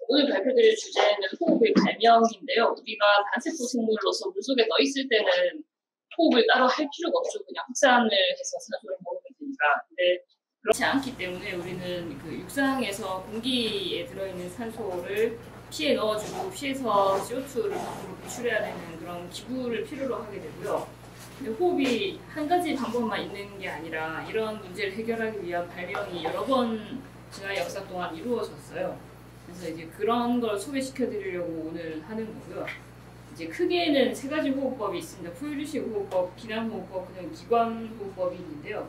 오늘 발표드릴 주제는 호흡의 발명인데요. 우리가 단세포 생물로서 물속에 떠 있을 때는 호흡을 따로 할 필요가 없죠. 그냥 확산을 해서 산소를 먹으면 되니까. 근데 그렇지 않기 때문에 우리는 그 육상에서 공기에 들어있는 산소를 피에 넣어주고 피에서 CO2를 밖으로 배출해야 되는 그런 기구를 필요로 하게 되고요. 근데 호흡이 한 가지 방법만 있는 게 아니라 이런 문제를 해결하기 위한 발명이 여러 번 지난 역사 동안 이루어졌어요. 그래서 이제 그런 걸 소개시켜 드리려고 오늘 하는 거고요. 이제 크게는 세 가지 호흡법이 있습니다. 포유류식 호흡법, 기난호흡법, 그냥 기관호흡법이 있는데요.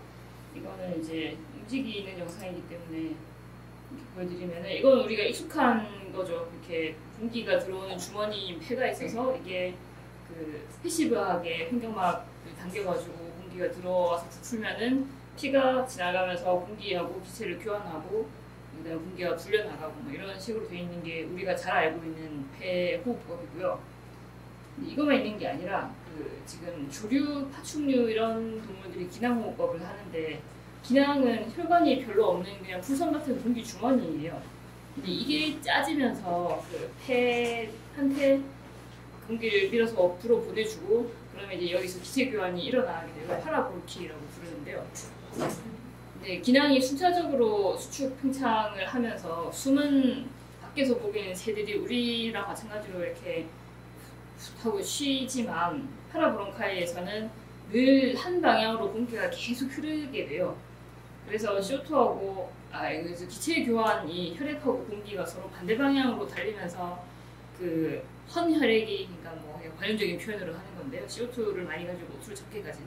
이거는 이제 움직이는 영상이기 때문에 이렇게 보여드리면은 이건 우리가 익숙한 거죠. 이렇게 공기가 들어오는 주머니 폐가 있어서 이게 그 패시브하게 횡격막을 당겨가지고 공기가 들어와서 부풀면은 피가 지나가면서 공기하고 기체를 교환하고 그다음에 공기가 불려나가고 뭐 이런 식으로 돼 있는 게 우리가 잘 알고 있는 폐 호흡법이고요. 이것만 있는 게 아니라 그 지금 조류, 파충류 이런 동물들이 기낭호흡법을 하는데 기낭은 혈관이 별로 없는 그냥 풀선 같은 공기 주머니예요. 근데 이게 짜지면서 그 폐한테 공기를 밀어서 불어 보내주고 그러면 이제 여기서 기체 교환이 일어나게 되고 파라볼키라고 부르는데요. 네, 기낭이 순차적으로 수축 팽창을 하면서 숨은 밖에서 보기에는 새들이 우리랑 마찬가지로 이렇게 하고 쉬지만 파라브론카이에서는 늘 한 방향으로 공기가 계속 흐르게 돼요. 그래서 CO2하고 그래서 기체 교환이 혈액하고 공기가 서로 반대 방향으로 달리면서 그 헌혈액이 그러니까 뭐 관용적인 표현으로 하는 건데요. CO2를 많이 가지고 O2를 적게 가진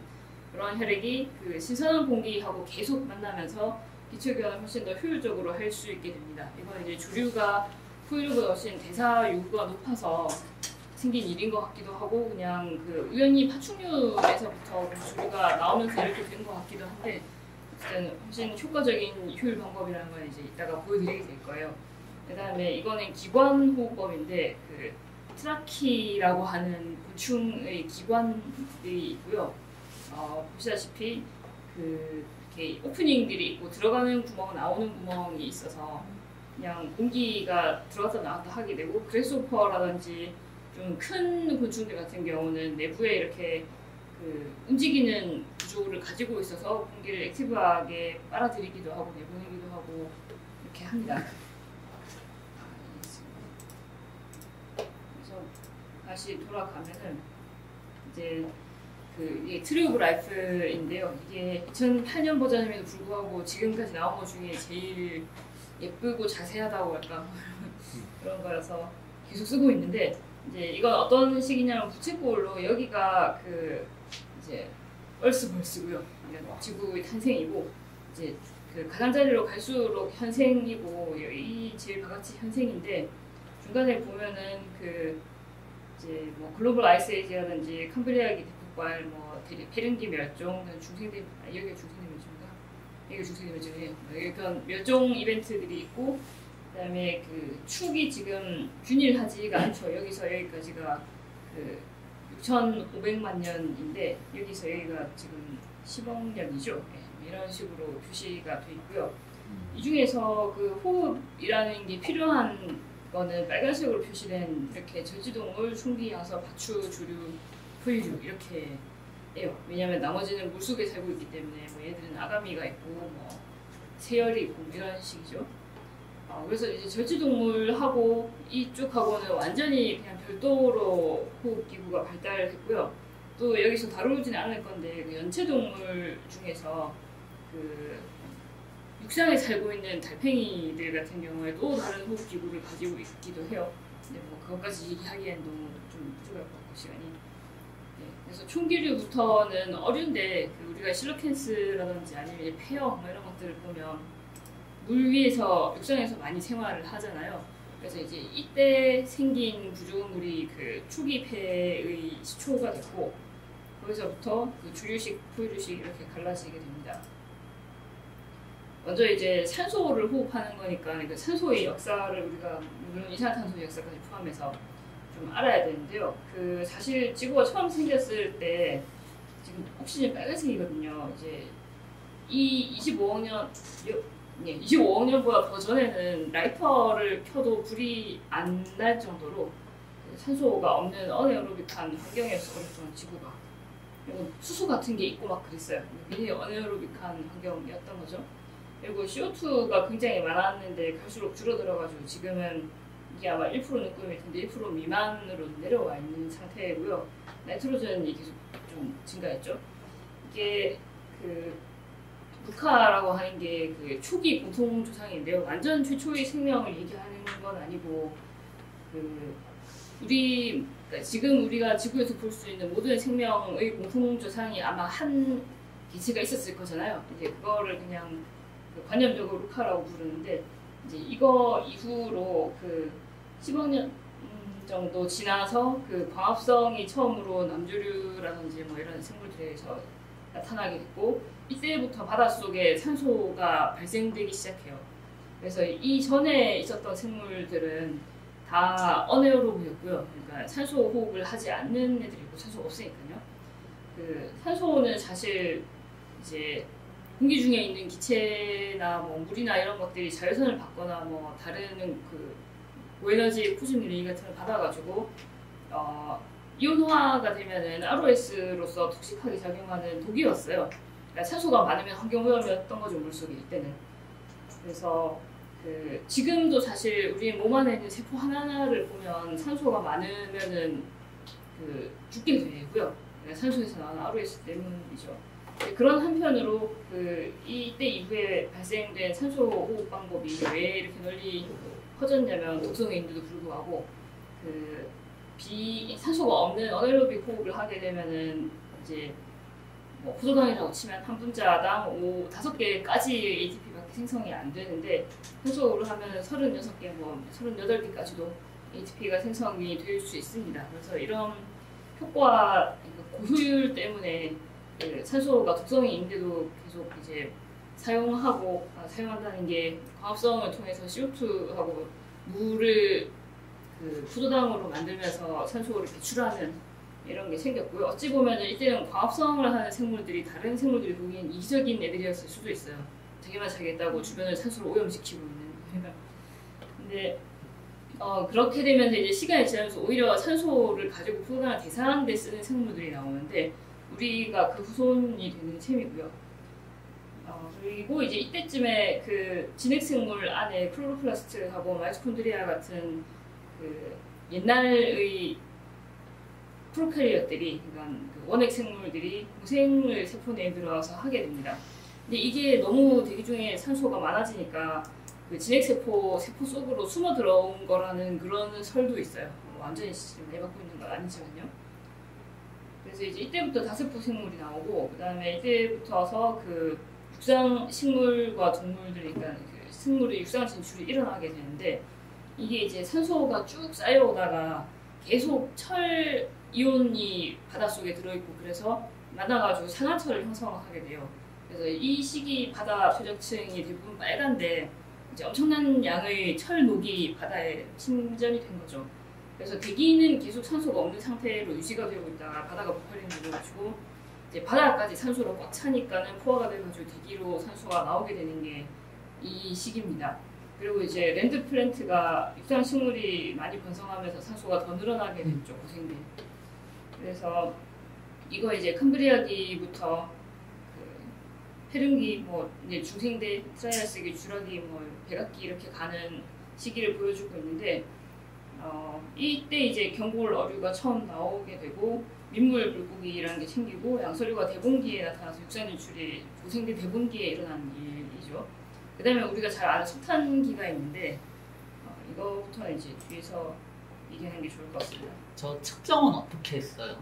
그런 혈액이 그 신선한 공기하고 계속 만나면서 기체 교환을 훨씬 더 효율적으로 할 수 있게 됩니다. 이건 이제 조류가 포유류보다 훨씬 대사 요구가 높아서 생긴 일인 것 같기도 하고 그냥 그 우연히 파충류에서부터 조류가 나오면서 이렇게 된 것 같기도 한데 어쨌든 훨씬 효과적인 효율 방법이라는 건 이제 이따가 보여드리게 될 거예요. 그다음에 이거는 기관호흡법인데 그 트라키라고 하는 곤충의 기관들이 있고요. 보시다시피 그 이렇게 오프닝들이 있고 들어가는 구멍, 나오는 구멍이 있어서 그냥 공기가 들어갔다 나왔다 하게 되고 그래스호퍼라든지 좀 큰 곤충들 같은 경우는 내부에 이렇게 그 움직이는 구조를 가지고 있어서 공기를 액티브하게 빨아들이기도 하고 내보내기도 하고 이렇게 합니다. 그래서 다시 돌아가면은 이제 이게 트리 오브 라이프인데요. 이게 2008년 버전임에도 불구하고 지금까지 나온 것 중에 제일 예쁘고 자세하다고 할까 그런 거라서 계속 쓰고 있는데 이제 이건 어떤 식이냐면 부채꼴로 여기가 그 이제 얼스벌스고요. 지구의 탄생이고 이제 그 가장자리로 갈수록 현생이고 이 제일 바깥이 현생인데 중간에 보면은 그 이제 뭐 글로벌 아이스에이지라든지 캄브리아기 대폭발, 뭐 페른기 멸종, 중생대 여기가 중생대 멸종인가? 여기가 중생대 멸종이에요. 그런 멸종 이벤트들이 있고 그다음에 그 축이 지금 균일하지가 않죠. 여기서 여기까지가 그 6,500만 년인데 여기서 여기가 지금 10억 년이죠. 네, 이런 식으로 표시가 돼 있고요. 이 중에서 그 호흡이라는 게 필요한 거는 빨간색으로 표시된 이렇게 절지동물, 충기, 양서, 파추, 조류, 포유류 이렇게 해요. 왜냐하면 나머지는 물속에 살고 있기 때문에 뭐 얘들은 아가미가 있고 뭐 세열이 있고 이런 식이죠. 그래서 이제 절지동물하고 이쪽하고는 완전히 그냥 별도로 호흡기구가 발달했고요. 또 여기서 다루지는 않을 건데 그 연체동물 중에서 그 육상에 살고 있는 달팽이들 같은 경우에 또 다른 호흡기구를 가지고 있기도 해요. 근데 뭐 그것까지 얘기하기엔 너무 좀 부족할 것 같고 시간이. 네, 그래서 총기류부터는 어려운데 그 우리가 실로캔스라든지 아니면 이제 페어 뭐 이런 것들을 보면 물 위에서 육상에서 많이 생활을 하잖아요. 그래서 이제 이때 생긴 구조물이 그 초기폐의 시초가 됐고 거기서부터 그 주류식, 포유류식 이렇게 갈라지게 됩니다. 먼저 이제 산소를 호흡하는 거니까 그 산소의 역사를 우리가 물론 이산화탄소의 역사까지 포함해서 좀 알아야 되는데요. 그 사실 지구가 처음 생겼을 때 지금 옥시즌 빨간색이거든요. 이제 이 25억 년 예, 25억년보다 더 전에는 라이터를 켜도 불이 안 날 정도로 산소가 없는 어네어로빅한 환경이었어, 오랫동안 지구가. 그리고 수소 같은 게 있고 막 그랬어요. 굉장히 어네어로빅한 환경이었던 거죠. 그리고 CO2가 굉장히 많았는데 갈수록 줄어들어가지고 지금은 이게 아마 1%는 꿈일 텐데 1% 미만으로 내려와 있는 상태고요. 나이트로젠이 계속 좀 증가했죠. 이게 그 북카라고 하는 게 그 초기 공통 조상인데요. 완전 최초의 생명을 얘기하는 건 아니고 그 그러니까 지금 우리가 지구에서 볼 수 있는 모든 생명의 공통 조상이 아마 한 개체가 있었을 거잖아요. 이제 그거를 그냥 그 관념적으로 루카라고 부르는데 이제 이거 이후로 그 10억 년 정도 지나서 그 광합성이 처음으로 남조류라든지 뭐 이런 생물들에서 나타나게 됐고 이때부터 바닷속에 산소가 발생되기 시작해요. 그래서 이 전에 있었던 생물들은 다 어네어로브였고요. 그러니까 산소 호흡을 하지 않는 애들이고 산소가 없으니까요. 그 산소는 사실 이제 공기 중에 있는 기체나 뭐 물이나 이런 것들이 자외선을 받거나 뭐 다른 그 고에너지 코즈믹 레이 같은 걸 받아가지고 이온화가 되면은 ROS로서 톡식하게 작용하는 독이었어요. 그러니까 산소가 많으면 환경오염이었던 거죠, 물속에 이때는. 그래서 그 지금도 사실 우리 몸 안에 있는 세포 하나하나를 보면 산소가 많으면은 그 죽게 되고요. 그러니까 산소에서 나오는 ROS 때문이죠. 그런 한편으로 그 이때 이후에 발생된 산소 호흡 방법이 왜 이렇게 널리 퍼졌냐면 독성인데도 불구하고 그 산소가 없는 어네로빅 호흡을 하게 되면은 이제 뭐 포도당이라고 치면 한 분자당 5개까지 ATP밖에 생성이 안 되는데 산소를 하면 36개, 뭐 38개까지도 ATP가 생성이 될 수 있습니다. 그래서 이런 효과, 고효율 때문에 그 산소가 독성이 있는데도 계속 이제 사용한다는 게 광합성을 통해서 CO2하고 물을 그 포도당으로 만들면서 산소를 배출하는 이런 게 생겼고요. 어찌 보면 이때는 광합성을 하는 생물들이 다른 생물들이 보기엔 이기적인 애들이었을 수도 있어요. 자기만 살겠다고 주변을 산소로 오염시키고 있는. 근데 그렇게 되면서 이제 시간이 지나면서 오히려 산소를 가지고 포도당을 대사하는 데 쓰는 생물들이 나오는데 우리가 그 후손이 되는 셈이고요. 그리고 이제 이때쯤에 그 진핵생물 안에 클로로플라스트하고 마이토콘드리아 같은 그 옛날의 프로카리ot들이, 그러니까 그 원핵 생물들이 공생을 세포 내에 들어와서 하게 됩니다. 근데 이게 너무 대기 중에 산소가 많아지니까 그 진핵세포 속으로 숨어 들어온 거라는 그런 설도 있어요. 완전히 지금 내받고 있는 건 아니지만요. 그래서 이제 이때부터 다세포 생물이 나오고, 그 다음에 이때부터서 그 육상 식물과 동물들이, 그러니까 그 생물의 육상 진출이 일어나게 되는데, 이게 이제 산소가 쭉 쌓여오다가 계속 철 이온이 바닷속에 들어있고 그래서 만나가지고 산화철을 형성하게 돼요. 그래서 이 시기 바다 표적층이 대부분 빨간데 이제 엄청난 양의 철녹이 바다에 침전이 된 거죠. 그래서 대기는 계속 산소가 없는 상태로 유지가 되고 있다가 바다가 폭발이 되어가지고 이제 바다까지 산소로 꽉 차니까는 포화가 돼가지고 대기로 산소가 나오게 되는 게 이 시기입니다. 그리고 이제 랜드 플랜트가 육상 식물이 많이 번성하면서 산소가 더 늘어나게 됐죠, 고생대. 그래서 이거 이제 캄브리아기부터 그 페른기, 뭐 이제 중생대, 트라이아스기, 주라기, 뭐 백악기 이렇게 가는 시기를 보여주고 있는데 이때 이제 경골 어류가 처음 나오게 되고 민물 물고기라는 게 생기고 양서류가 대분기에 나타나서 육상 진출이 고생대 대분기에 일어나는 일이죠. 그 다음에 우리가 잘 아는 석탄기가 있는데 이거부터는 이제 뒤에서 얘기하는 게 좋을 것 같습니다. 저 측정은 어떻게 했어요?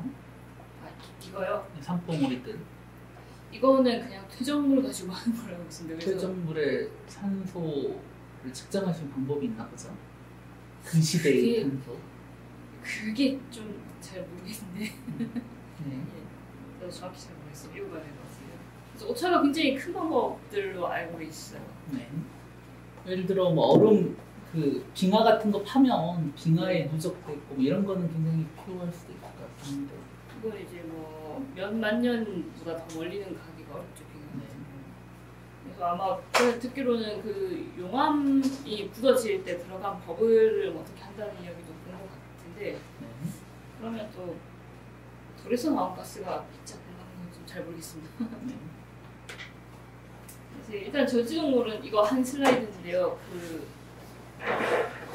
이거요? 산봉우리들. 이거는 그냥 퇴적물 가지고 하는 거라고 있습니다. 퇴적물의 산소를 측정하시는 방법이 있나 보죠? 그 시대의 산소. 그게 좀 잘 모르겠는데. 네. 저도 정확히 잘 모르겠어요. 이유가 될 것 같습니다. 그래서 오차가 굉장히 큰 방법들로 알고 있어요. 네. 예를 들어 뭐 얼음 그 빙하 같은 거 파면 빙하에 누적돼 있고 뭐 이런 거는 굉장히 필요할 수도 있을 것 같은데. 그건 이제 뭐 몇만 년보다 더 멀리는 가기가 어렵죠, 빙하 같은 경우. 그래서 아마 제가 듣기로는 그 용암이 굳어질 때 들어간 버블을 어떻게 한다는 이야기도 본 것 같은데 그러면 또 돌에서 나온 가스가 피자 건강은 좀 잘 모르겠습니다. 그래서 일단 저지동물은 이거 한 슬라이드인데요. 그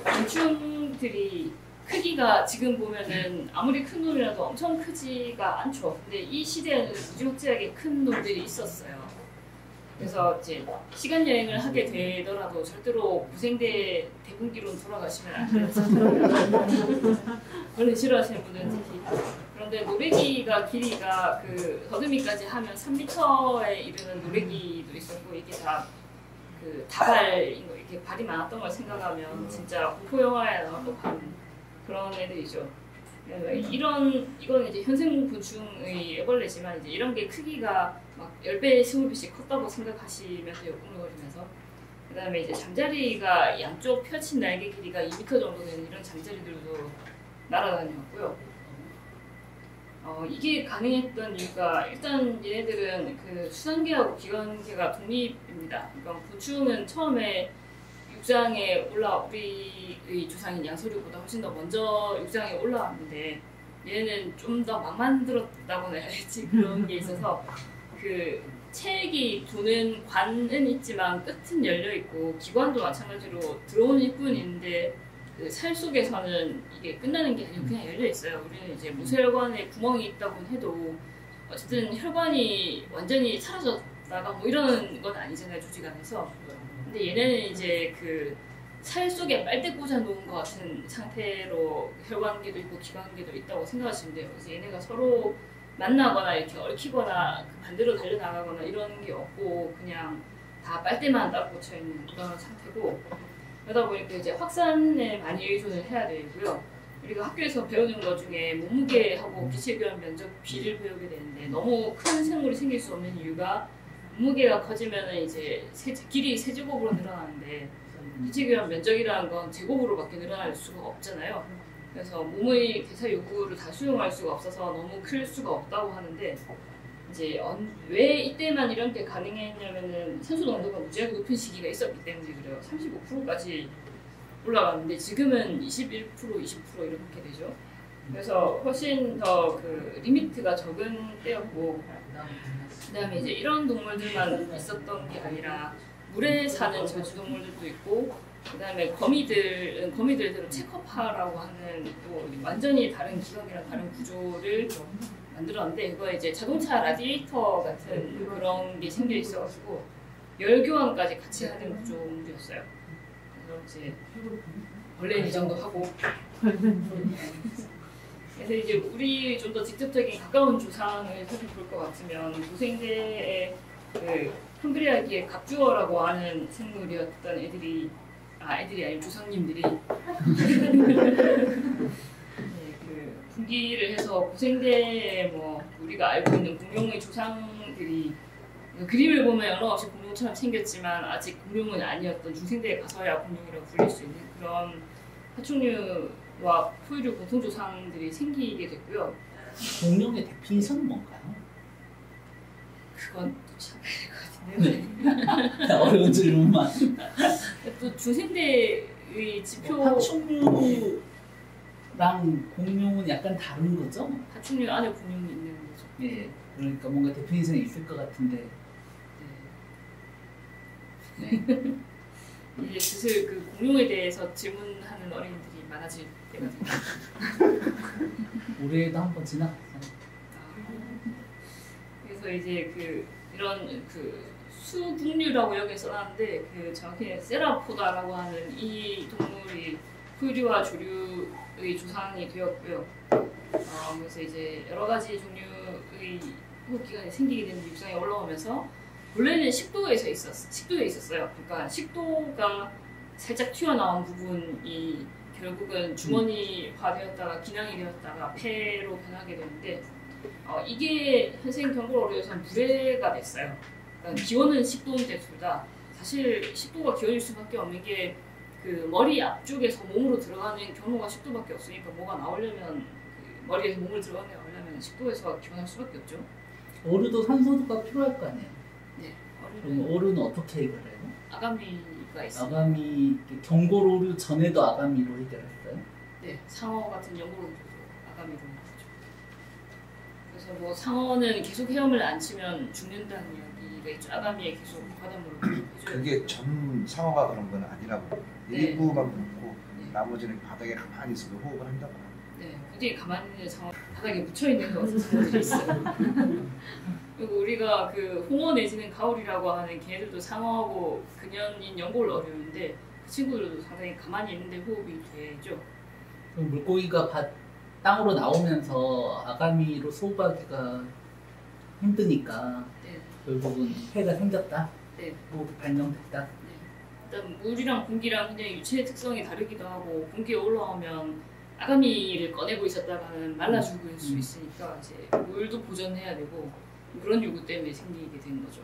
곤충들이 크기가 지금 보면은 아무리 큰 놈이라도 엄청 크지가 않죠. 근데 이 시대에는 무지막지하게 큰 놈들이 있었어요. 그래서 이제 시간 여행을 하게 되더라도 절대로 무생대 대분기로 돌아가시면 안 돼서 원래 싫어하시는 분들은 특히. 그런데 노래기가 길이가 그 더듬이까지 하면 3m에 이르는 노래기도 있었고 이게 다 그 다발인 거 이렇게 발이 많았던 걸 생각하면 진짜 공포 영화에 나왔던 그런 애들이죠. 이거는 이제 현생곤충의 애벌레지만 이제 이런 게 크기가 막 10배, 20배씩 컸다고 생각하시면 돼요. 꾸물거리면서. 그 다음에 이제 잠자리가 양쪽 펼친 날개 길이가 2m 정도 되는 이런 잠자리들도 날아다녔고요. 이게 가능했던 이유가 일단 얘네들은 그 수상계하고 기관계가 독립입니다. 그러니까 곤충은 처음에 육장에 우리의 조상인 양서류보다 훨씬 더 먼저 육장에 올라왔는데 얘는 좀 더 막 만들었다고나 해야지 그런 게 있어서 그 체액이 도는 관은 있지만 끝은 열려 있고 기관도 마찬가지로 들어오는 입구는 있는데 그 살 속에서는 이게 끝나는 게 아니고 그냥 열려 있어요. 우리는 이제 모세혈관에 구멍이 있다고 해도 어쨌든 혈관이 완전히 사라졌다가 뭐 이런 건 아니잖아요, 조직 안에서. 근데 얘네는 이제 그 살 속에 빨대 꽂아 놓은 것 같은 상태로 혈관계도 있고 기관계도 있다고 생각하시면 돼요. 그래서 얘네가 서로 만나거나 이렇게 얽히거나 반대로 달려나가거나 이런 게 없고 그냥 다 빨대만 딱 꽂혀 있는 그런 상태고 그러다 보니까 이제 확산에 많이 의존을 해야 되고요. 우리가 학교에서 배우는 것 중에 몸무게하고 기체 교환 면적 비를 배우게 되는데 너무 큰 생물이 생길 수 없는 이유가 몸무게가 커지면 이제 길이 세제곱으로 늘어나는데 기체 교환 면적이라는 건 제곱으로밖에 늘어날 수가 없잖아요. 그래서 몸의 대사 요구를 다 수용할 수가 없어서 너무 클 수가 없다고 하는데 이제 왜 이때만 이런 게 가능했냐면은 산소 농도가 무지하게 높은 시기가 있었기 때문에 그래요. 35%까지 올라갔는데 지금은 21%, 20% 이렇게 되죠. 그래서 훨씬 더 그 리미트가 적은 때였고 그다음에 이제 이런 동물들만 있었던 게 아니라 물에 사는 저주동물들도 있고 그다음에 거미들대로 체커파라고 하는 또 완전히 다른 기관이랑 다른 구조를 만들었는데 그거 이제 자동차 라디에이터 같은 그런 게 생겨 있어가지고 열 교환까지 같이 하는 구조물이었어요. 그래서 이제 원래는 이 정도 하고 그래서 이제 우리 좀 더 직접적인 가까운 조상을 살펴볼 것 같으면 고생대의 그 헝그리아기의 갑주어라고 하는 생물이었던 애들이 아니고 조상님들이 네, 그 분기를 해서 고생대에 뭐 우리가 알고 있는 공룡의 조상들이 그림을 보면 연락없이 공룡처럼 생겼지만 아직 공룡은 아니었던 중생대에 가서야 공룡이라고 불릴 수 있는 그런 파충류와 포유류 공통조상들이 생기게 됐고요. 공룡의 데피니션은 뭔가요? 그건 또 찾아야 될 것 같은데요. 네. 어려운 질문만. 또 중생대의 지표 파충류랑 공룡은 약간 다른 거죠? 파충류 안에 공룡이 있는 거죠. 예. 그러니까 뭔가 데피니션이 있을 것 같은데. 네. 이제 슬슬 그 공룡에 대해서 질문하는 어린이들이 많아질 때가 됩니다. 올해도 한번 지나갔잖아요. 그래서 이제 그 이런 그 수국류라고 여기 써놨는데 그 정확히 세라포다라고 하는 이 동물이 포유류와 조류의 조상이 되었고요. 그래서 이제 여러 가지 종류의 호흡기관이 생기게 되는 육상에 올라오면서 원래는 식도에 있었어요. 그러니까 식도가 살짝 튀어나온 부분이 결국은 주머니화 되었다가 기낭이 되었다가 폐로 변하게 되는데 이게 현생 경고로에서는 불해가 됐어요. 그러니까 기원은 식도인데 둘 다 사실 식도가 기원일 수밖에 없는 게 그 머리 앞쪽에서 몸으로 들어가는 경로가 식도밖에 없으니까 뭐가 나오려면 그 머리에서 몸을 나오려면 식도에서 기원할 수밖에 없죠. 어류도 산소가 필요할 거 아니에요. 네, 그럼 오류는 어떻게 해결해요? 아가미가 있어요. 아가미 경골 오류 전에도 아가미로 해결했어요? 네, 상어 같은 연골오류도 아가미로 나오죠. 그래서 뭐 상어는 계속 헤엄을 안 치면 죽는다는 이야기가 있죠. 아가미에 계속 바닷물을 해줘요. 그게 전 상어가 그런 건 아니라고. 네. 일부만 묻고 네. 나머지는 바닥에 가만히 있어도 호흡을 한다고. 네, 굉장히 가만히 있는 상어 바닥에 묻혀있는 것 같은 상어들이 있어요. 그리고 우리가 그 홍어 내지는 가오리라고 하는 걔네들도 상어하고 근연인 연골 어류인데 그 친구들도 상당히 가만히 있는데 호흡이 되죠. 그럼 물고기가 땅으로 나오면서 아가미로 소화하기가 힘드니까 네, 결국은 폐가 생겼다? 네. 호흡이 발명됐다? 일단 물이랑 공기랑 굉장히 유체의 특성이 다르기도 하고 공기에 올라오면 아가미를 꺼내고 있었다가는 말라 죽을 수 있으니까 이제 물도 보존해야 되고 그런 요구 때문에 생기게 된 거죠.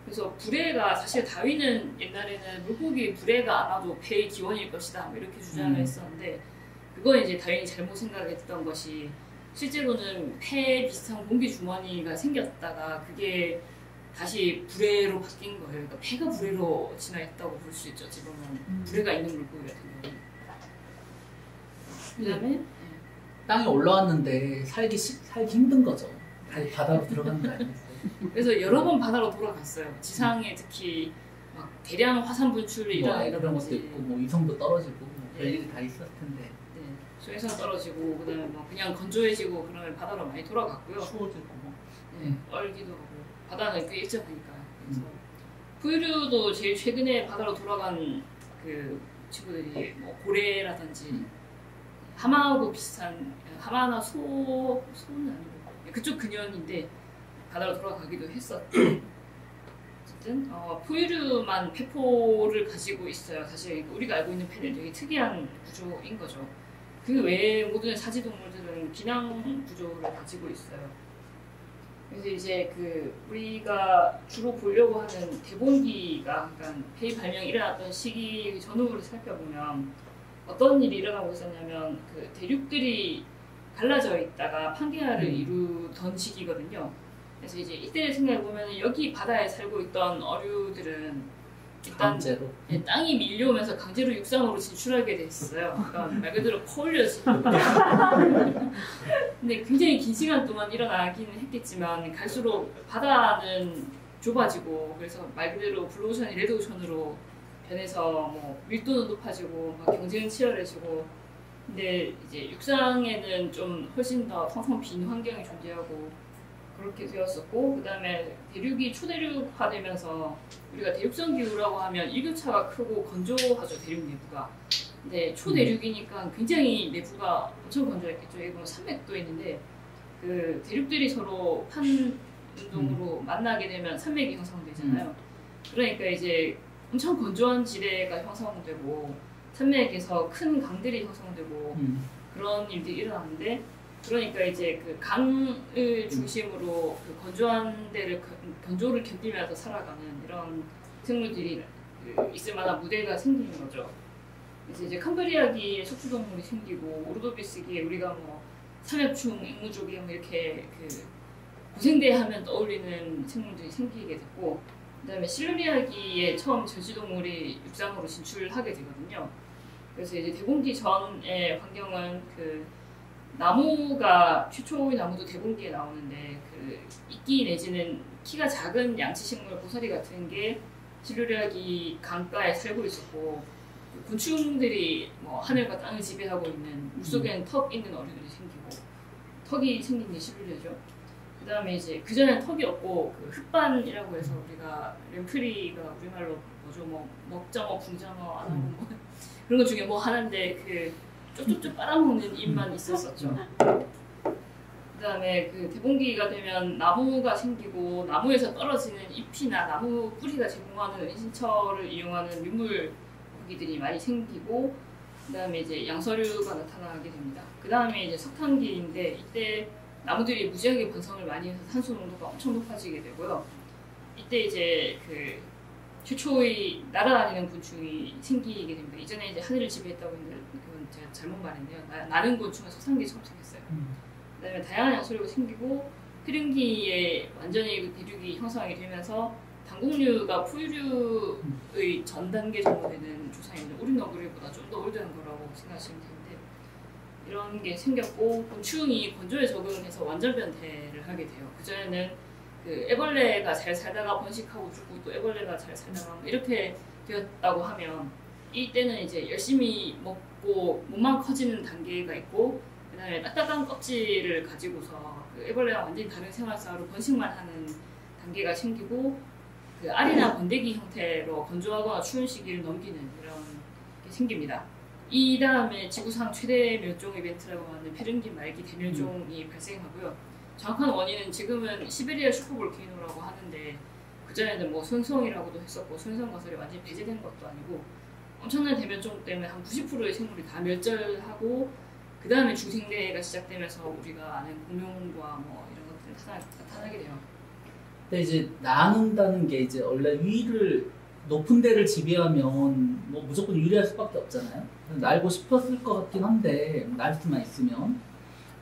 그래서 불해가 사실 다윈은 옛날에는 물고기 불해가 아마도 폐의 기원일 것이다 뭐 이렇게 주장을 했었는데 그건 이제 다윈이 잘못 생각했던 것이 실제로는 폐 비슷한 공기 주머니가 생겼다가 그게 다시 불해로 바뀐 거예요. 그러니까 폐가 불해로 진화했다고 볼 수 있죠. 어찌 보면 불해가 있는 물고기 같은 경우는. 그다음에 땅에 올라왔는데 살기 힘든 거죠. 다시 바다로 들어가는 거 아니겠어요? 그래서 여러 번 바다로 돌아갔어요. 지상에 특히 막 대량 화산 분출이 뭐 이런 것도 일어나든지 있고 뭐 위성도 떨어지고 뭐 별일이 다 있었을 텐데 네, 소행성 떨어지고 그다음에 뭐 그냥 건조해지고 그러면 바다로 많이 돌아갔고요. 추워지고 뭐. 네, 얼기도 하고 바다는 꽤 일정하니까. 그래서 포유류도 제일 최근에 바다로 돌아간 그 친구들이 뭐 고래라든지 하마하고 비슷한 하마나 소는 아니고 그쪽 근연인데 바다로 돌아가기도 했었죠. 어쨌든 포유류만 폐포를 가지고 있어요. 사실 우리가 알고 있는 폐는 되게 특이한 구조인 거죠. 그 외에 모든 사지동물들은 기낭 구조를 가지고 있어요. 그래서 이제 그 우리가 주로 보려고 하는 대본기가 그러니까 폐 발명이 일어났던 시기 전후를 살펴보면 어떤 일이 일어나고 있었냐면 그 대륙들이 갈라져 있다가 판게아를 이루던 시기거든요. 그래서 이제 이때를 생각해 보면 여기 바다에 살고 있던 어류들은 일단 강제로 땅이 밀려오면서 강제로 육상으로 진출하게 됐어요. 그러니까 말 그대로 퍼올려지. 근데 굉장히 긴 시간 동안 일어나기는 했겠지만 갈수록 바다는 좁아지고 그래서 말 그대로 블루오션이 레드오션으로 변해서 뭐 밀도는 높아지고 막 경쟁은 치열해지고 근데 이제 육상에는 좀 훨씬 더 텅텅 빈 환경이 존재하고 그렇게 되었었고 그 다음에 대륙이 초대륙화되면서 우리가 대륙성 기후라고 하면 일교차가 크고 건조하죠. 대륙 내부가. 근데 초대륙이니까 굉장히 내부가 엄청 건조했겠죠. 여기 보면 산맥도 있는데 그 대륙들이 서로 판 운동으로 만나게 되면 산맥이 형성되잖아요. 그러니까 이제 엄청 건조한 지대가 형성되고 산맥에서 큰 강들이 형성되고 그런 일들이 일어났는데 그러니까 이제 그 강을 중심으로 그 건조한 데를 건조를 견디면서 살아가는 이런 생물들이 있을 만한 무대가 생기는 거죠. 그래서 이제 캄브리아기에 척추동물이 생기고 오르도비스기에 우리가 뭐 삼엽충, 앵무족이 뭐 이렇게 그 고생대하면 떠올리는 생물들이 생기게 됐고 그다음에 실루리아기에 처음 절지동물이 육상으로 진출하게 되거든요. 그래서 이제 대공기 전의 환경은 그 나무가 최초의 나무도 대공기에 나오는데 그 이끼 내지는 키가 작은 양치식물 고사리 같은 게 실루리아기 강가에 살고 있었고 곤충들이 뭐 하늘과 땅을 지배하고 있는 물속에는 턱 있는 어류들이 생기고 턱이 생긴 게 실루리아죠. 그 다음에 이제 그전에는 턱이 없고 그 흑반이라고 해서 우리가 램프리가 우리말로 뭐죠 뭐 먹장어, 붕장어, 안하고 뭐 그런 것 중에 뭐 하나인데 그 쪽쪽쪽 빨아먹는 입만 있었었죠. 그 다음에 그 대봉기가 되면 나무가 생기고 나무에서 떨어지는 잎이나 나무 뿌리가 제공하는 은신처를 이용하는 민물 고기들이 많이 생기고 그 다음에 이제 양서류가 나타나게 됩니다. 그 다음에 이제 석탄기인데 이때 나무들이 무지하게 번성을 많이 해서 산소 농도가 엄청 높아지게 되고요. 이때 이제 그 최초의 날아다니는 곤충이 생기게 됩니다. 이전에 이제 하늘을 지배했다고 했는데 그건 제가 잘못 말했네요. 나는 곤충은 석탄기에 처음 생겼어요. 그다음에 다양한 양서류가 생기고 흐름기에 완전히 그 대륙이 형성이 되면서 방국류가 포유류의 전 단계 정도 되는 조상인데 오리너구리보다 좀 더 오래된 거라고 생각하시면 되는데 이런 게 생겼고 곤충이 건조에 적응해서 완전 변태를 하게 돼요. 그전에는 그 애벌레가 잘 살다가 번식하고 죽고 또 애벌레가 잘 살다가 이렇게 되었다고 하면 이때는 이제 열심히 먹고 몸만 커지는 단계가 있고 그다음에 딱딱한 껍질을 가지고서 그 애벌레랑 완전히 다른 생활상으로 번식만 하는 단계가 생기고 그 알이나 번데기 형태로 건조하거나 추운 시기를 넘기는 이런 게 생깁니다. 이 다음에 지구상 최대 멸종 이벤트라고 하는 페른기 말기 대멸종이 발생하고요. 정확한 원인은 지금은 시베리아 슈퍼볼케이노라고 하는데 그전에는 뭐 손성이라고도 했었고 손성 가설이 완전히 배제된 것도 아니고 엄청난 대멸종 때문에 한 90%의 생물이 다 멸절하고 그 다음에 중생대가 시작되면서 우리가 아는 공룡과 뭐 이런 것들이 나타나게 돼요. 근데 이제 나눈다는 게 이제 원래 위를 높은 데를 지배하면 뭐 무조건 유리할 수밖에 없잖아요. 날고 싶었을 것 같긴 한데 날 수만 있으면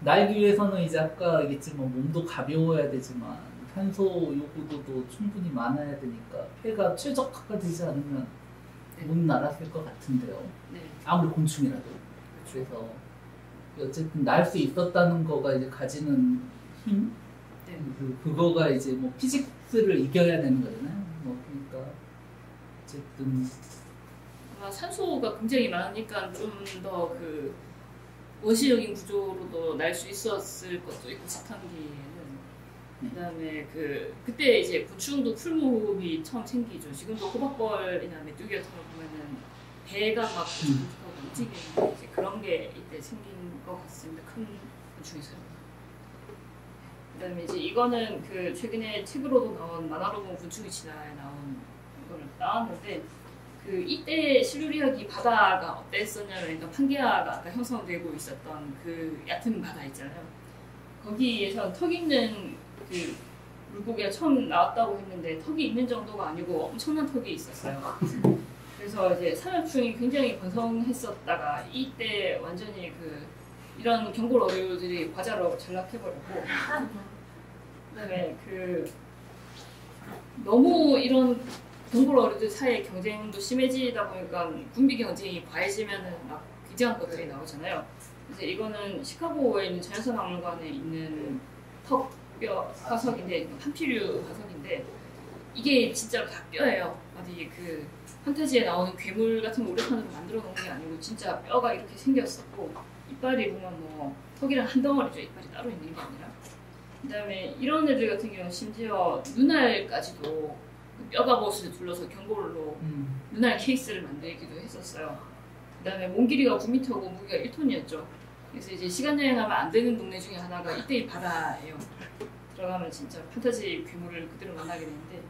날기 위해서는 이제 아까 얘기했지만 몸도 가벼워야 되지만 산소 요구도 충분히 많아야 되니까 폐가 최적화가 되지 않으면 못 날았을 것 같은데요. 네. 아무리 곤충이라도. 그래서 어쨌든 날 수 있었다는 거가 이제 가지는 힘. 네. 그거가 이제 뭐 피직스를 이겨야 되는 거잖아요. 뭐 그러니까 어쨌든 아마 산소가 굉장히 많으니까 좀 더 그 원시적인 구조로도 날 수 있었을 것도 있고 식탐기에는 그다음에 그때 이제 곤충도 풀무이 처음 생기죠. 지금도 호박벌이나 메뚜기 같은 거 보면은 배가 막 움직이는 이제 그런 게 이때 생긴 것 같습니다. 큰 곤충에서요. 그다음에 이제 이거는 그 최근에 책으로도 나온 만화로 본 곤충이 진화에 나온 이거를 나왔는데 그 이때 실루리아기 바다가 어땠었냐면 그러니까 판게아가 아까 형성되고 있었던 그 얕은 바다 있잖아요. 거기에서 턱 있는 그 물고기가 처음 나왔다고 했는데 턱이 있는 정도가 아니고 엄청난 턱이 있었어요. 그래서 이제 삼엽충이 굉장히 번성했었다가 이때 완전히 이런 경골 어류들이 과자로 전락해버렸고 그다음에 너무 이런 경골 어류들 사이의 경쟁도 심해지다 보니까 군비 경쟁이 과해지면은 막 굉장한 것들이 나오잖아요. 이제 이거는 시카고에 있는 자연사박물관에 있는 턱뼈 화석인데 판피류 화석인데 이게 진짜 다 뼈예요. 어디 판타지에 나오는 괴물 같은 거 오래판으로 만들어 놓은 게 아니고 진짜 뼈가 이렇게 생겼었고 이빨이 보면 뭐 턱이랑 한 덩어리죠. 이빨이 따로 있는 게 아니라. 그다음에 이런 애들 같은 경우는 심지어 눈알까지도 뼈가봇을 둘러서 경골로 눈알 케이스를 만들기도 했었어요. 그다음에 몸 길이가 9m고 무게가 1톤이었죠. 그래서 이제 시간 여행하면 안 되는 동네 중에 하나가 이때의 바다예요. 들어가면 진짜 판타지 괴물을 그대로 만나게 되는데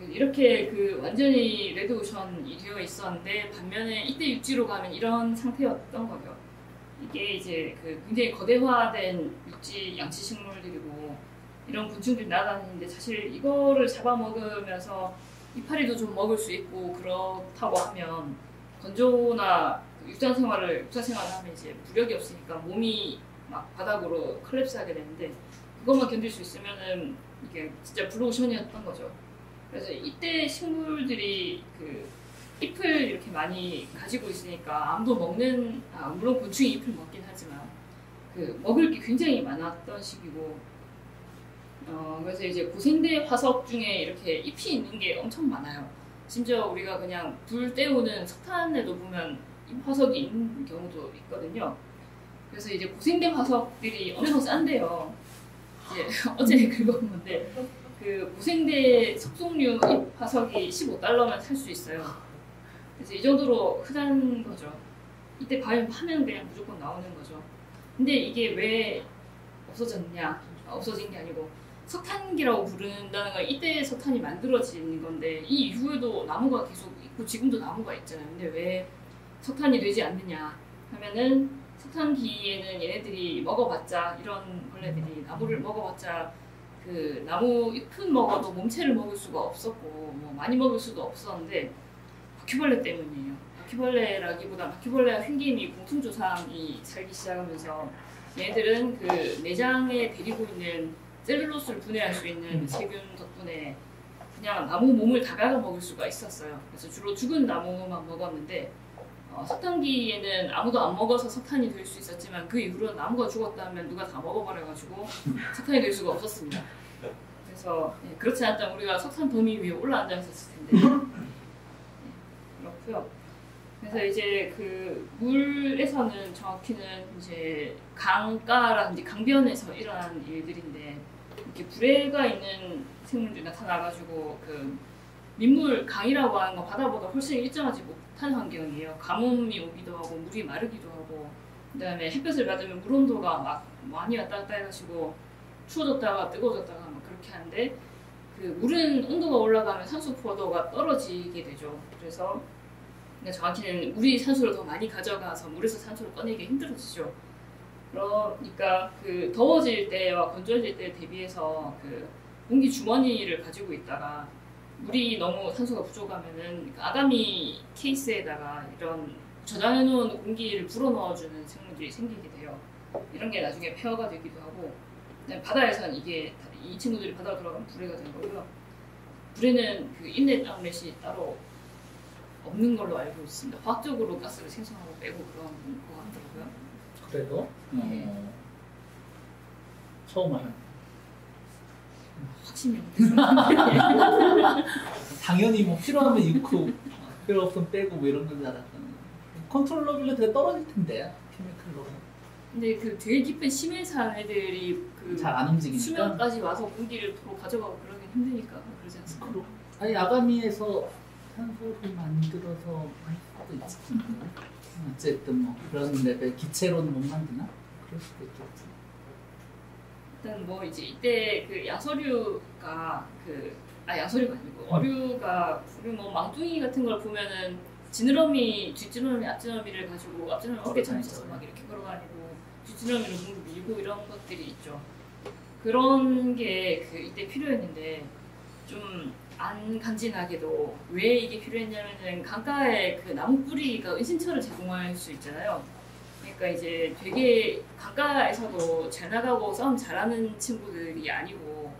이렇게 완전히 레드오션이 되어 있었는데 반면에 이때 육지로 가면 이런 상태였던 거죠. 이게 이제 굉장히 거대화된 육지 양치 식물들이고 이런 곤충들이 날아다니는데 사실 이거를 잡아먹으면서 이파리도 좀 먹을 수 있고 그렇다고 하면 건조나 육상 생활을 하면 이제 부력이 없으니까 몸이 막 바닥으로 컬랩스하게 되는데 그것만 견딜 수 있으면은 이게 진짜 블루오션이었던 거죠. 그래서 이때 식물들이 잎을 이렇게 많이 가지고 있으니까 아무도 물론 곤충이 잎을 먹긴 하지만 먹을 게 굉장히 많았던 시기고 그래서 이제 고생대 화석 중에 이렇게 잎이 있는 게 엄청 많아요. 심지어 우리가 그냥 불 때우는 석탄에도 보면 잎 화석이 있는 경우도 있거든요. 그래서 이제 고생대 화석들이 엄청 싼데요. 이제 어제 긁어본 건데 고생대 석송류 잎 화석이 15달러면 살 수 있어요. 그래서 이 정도로 흔한 거죠. 이때 파면 그냥 무조건 나오는 거죠. 근데 이게 왜 없어졌냐? 없어진 게 아니고 석탄기라고 부른다는 건 이때 석탄이 만들어진 건데 이 이후에도 나무가 계속 있고 지금도 나무가 있잖아요. 근데 왜 석탄이 되지 않느냐 하면은 석탄기에는 얘네들이 먹어봤자 이런 벌레들이 나무를 먹어봤자 나무 잎은 먹어도 몸체를 먹을 수가 없었고 뭐 많이 먹을 수도 없었는데 바퀴벌레 때문이에요. 바퀴벌레라기보다 바퀴벌레와 펭귄이 공통조상이 살기 시작하면서 얘네들은 내장에 데리고 있는 셀룰로스를 분해할 수 있는 세균 덕분에 그냥 나무 몸을 다 갈아 먹을 수가 있었어요. 그래서 주로 죽은 나무만 먹었는데 석탄기에는 아무도 안 먹어서 석탄이 될 수 있었지만 그 이후로는 나무가 죽었다면 누가 다 먹어버려가지고 석탄이 될 수가 없었습니다. 그래서 그렇지 않다면 우리가 석탄 더미 위에 올라앉아 있었을 텐데 그렇고요. 그래서 이제 그 물에서는 정확히는 이제 강가라든지 강변에서 일어나는 일들인데 이렇게 불해가 있는 생물들이 나타나가지고 그 민물 강이라고 하는 건 바다보다 훨씬 일정하지 못한 환경이에요. 가뭄이 오기도 하고 물이 마르기도 하고 그다음에 햇볕을 받으면 물 온도가 막 많이 왔다 갔다 해가지고 추워졌다가 뜨거워졌다가 막 그렇게 하는데 그 물은 온도가 올라가면 산소 포도가 떨어지게 되죠. 그래서 정확히는 물이 산소를 더 많이 가져가서 물에서 산소를 꺼내기 힘들어지죠. 그러니까 그 더워질 때와 건조해질 때 대비해서 그 공기 주머니를 가지고 있다가 물이 너무 산소가 부족하면은 아가미 케이스에다가 이런 저장해놓은 공기를 불어넣어주는 생물들이 생기게 돼요. 이런 게 나중에 폐허가 되기도 하고 바다에서는 이 친구들이 바다로 들어가면 불해가 되는 거고요. 불에는 그 인렛 아웃렛이 따로 없는 걸로 알고 있습니다. 화학적으로 가스를 생성하고 빼고 그런 거 같더라고요. 그래도 네. 처음 알았네. 확신이 없네요. 당연히 뭐 필요하면 있고 필요 없으면 빼고 뭐 이런 건 줄 알았더니 컨트롤러빌로 되게 떨어질 텐데 케미컬로. 근데 그 되게 깊은 심해산 애들이 그 잘 안 움직이니까 수면까지 와서 공기를 도로 가져가고 그러긴 힘드니까 그러지 않습니까? 아니 아가미에서 산소를 만들어서 할 수도 있지. 어쨌든 뭐 그런 레벨 기체로는 못 만드나? 그럴 수도 있겠지. 일단 뭐 이제 이때 그 야서류가 야서류가 아니고 어류가 뭐 망둥이 같은 걸 보면은 지느러미, 뒷지느러미, 앞지느러미를 가지고 앞지느러미 어깨 잡쳐서 막 이렇게 걸어다니고 뒷지느러미를 몸을 밀고 이런 것들이 있죠. 그런 게 그 이때 필요했는데 좀 안 간지나게도 왜 이게 필요했냐면은 강가에 그 나무 뿌리가 은신처를 제공할 수 있잖아요. 그러니까 이제 되게 강가에서도 잘 나가고 싸움 잘하는 친구들이 아니고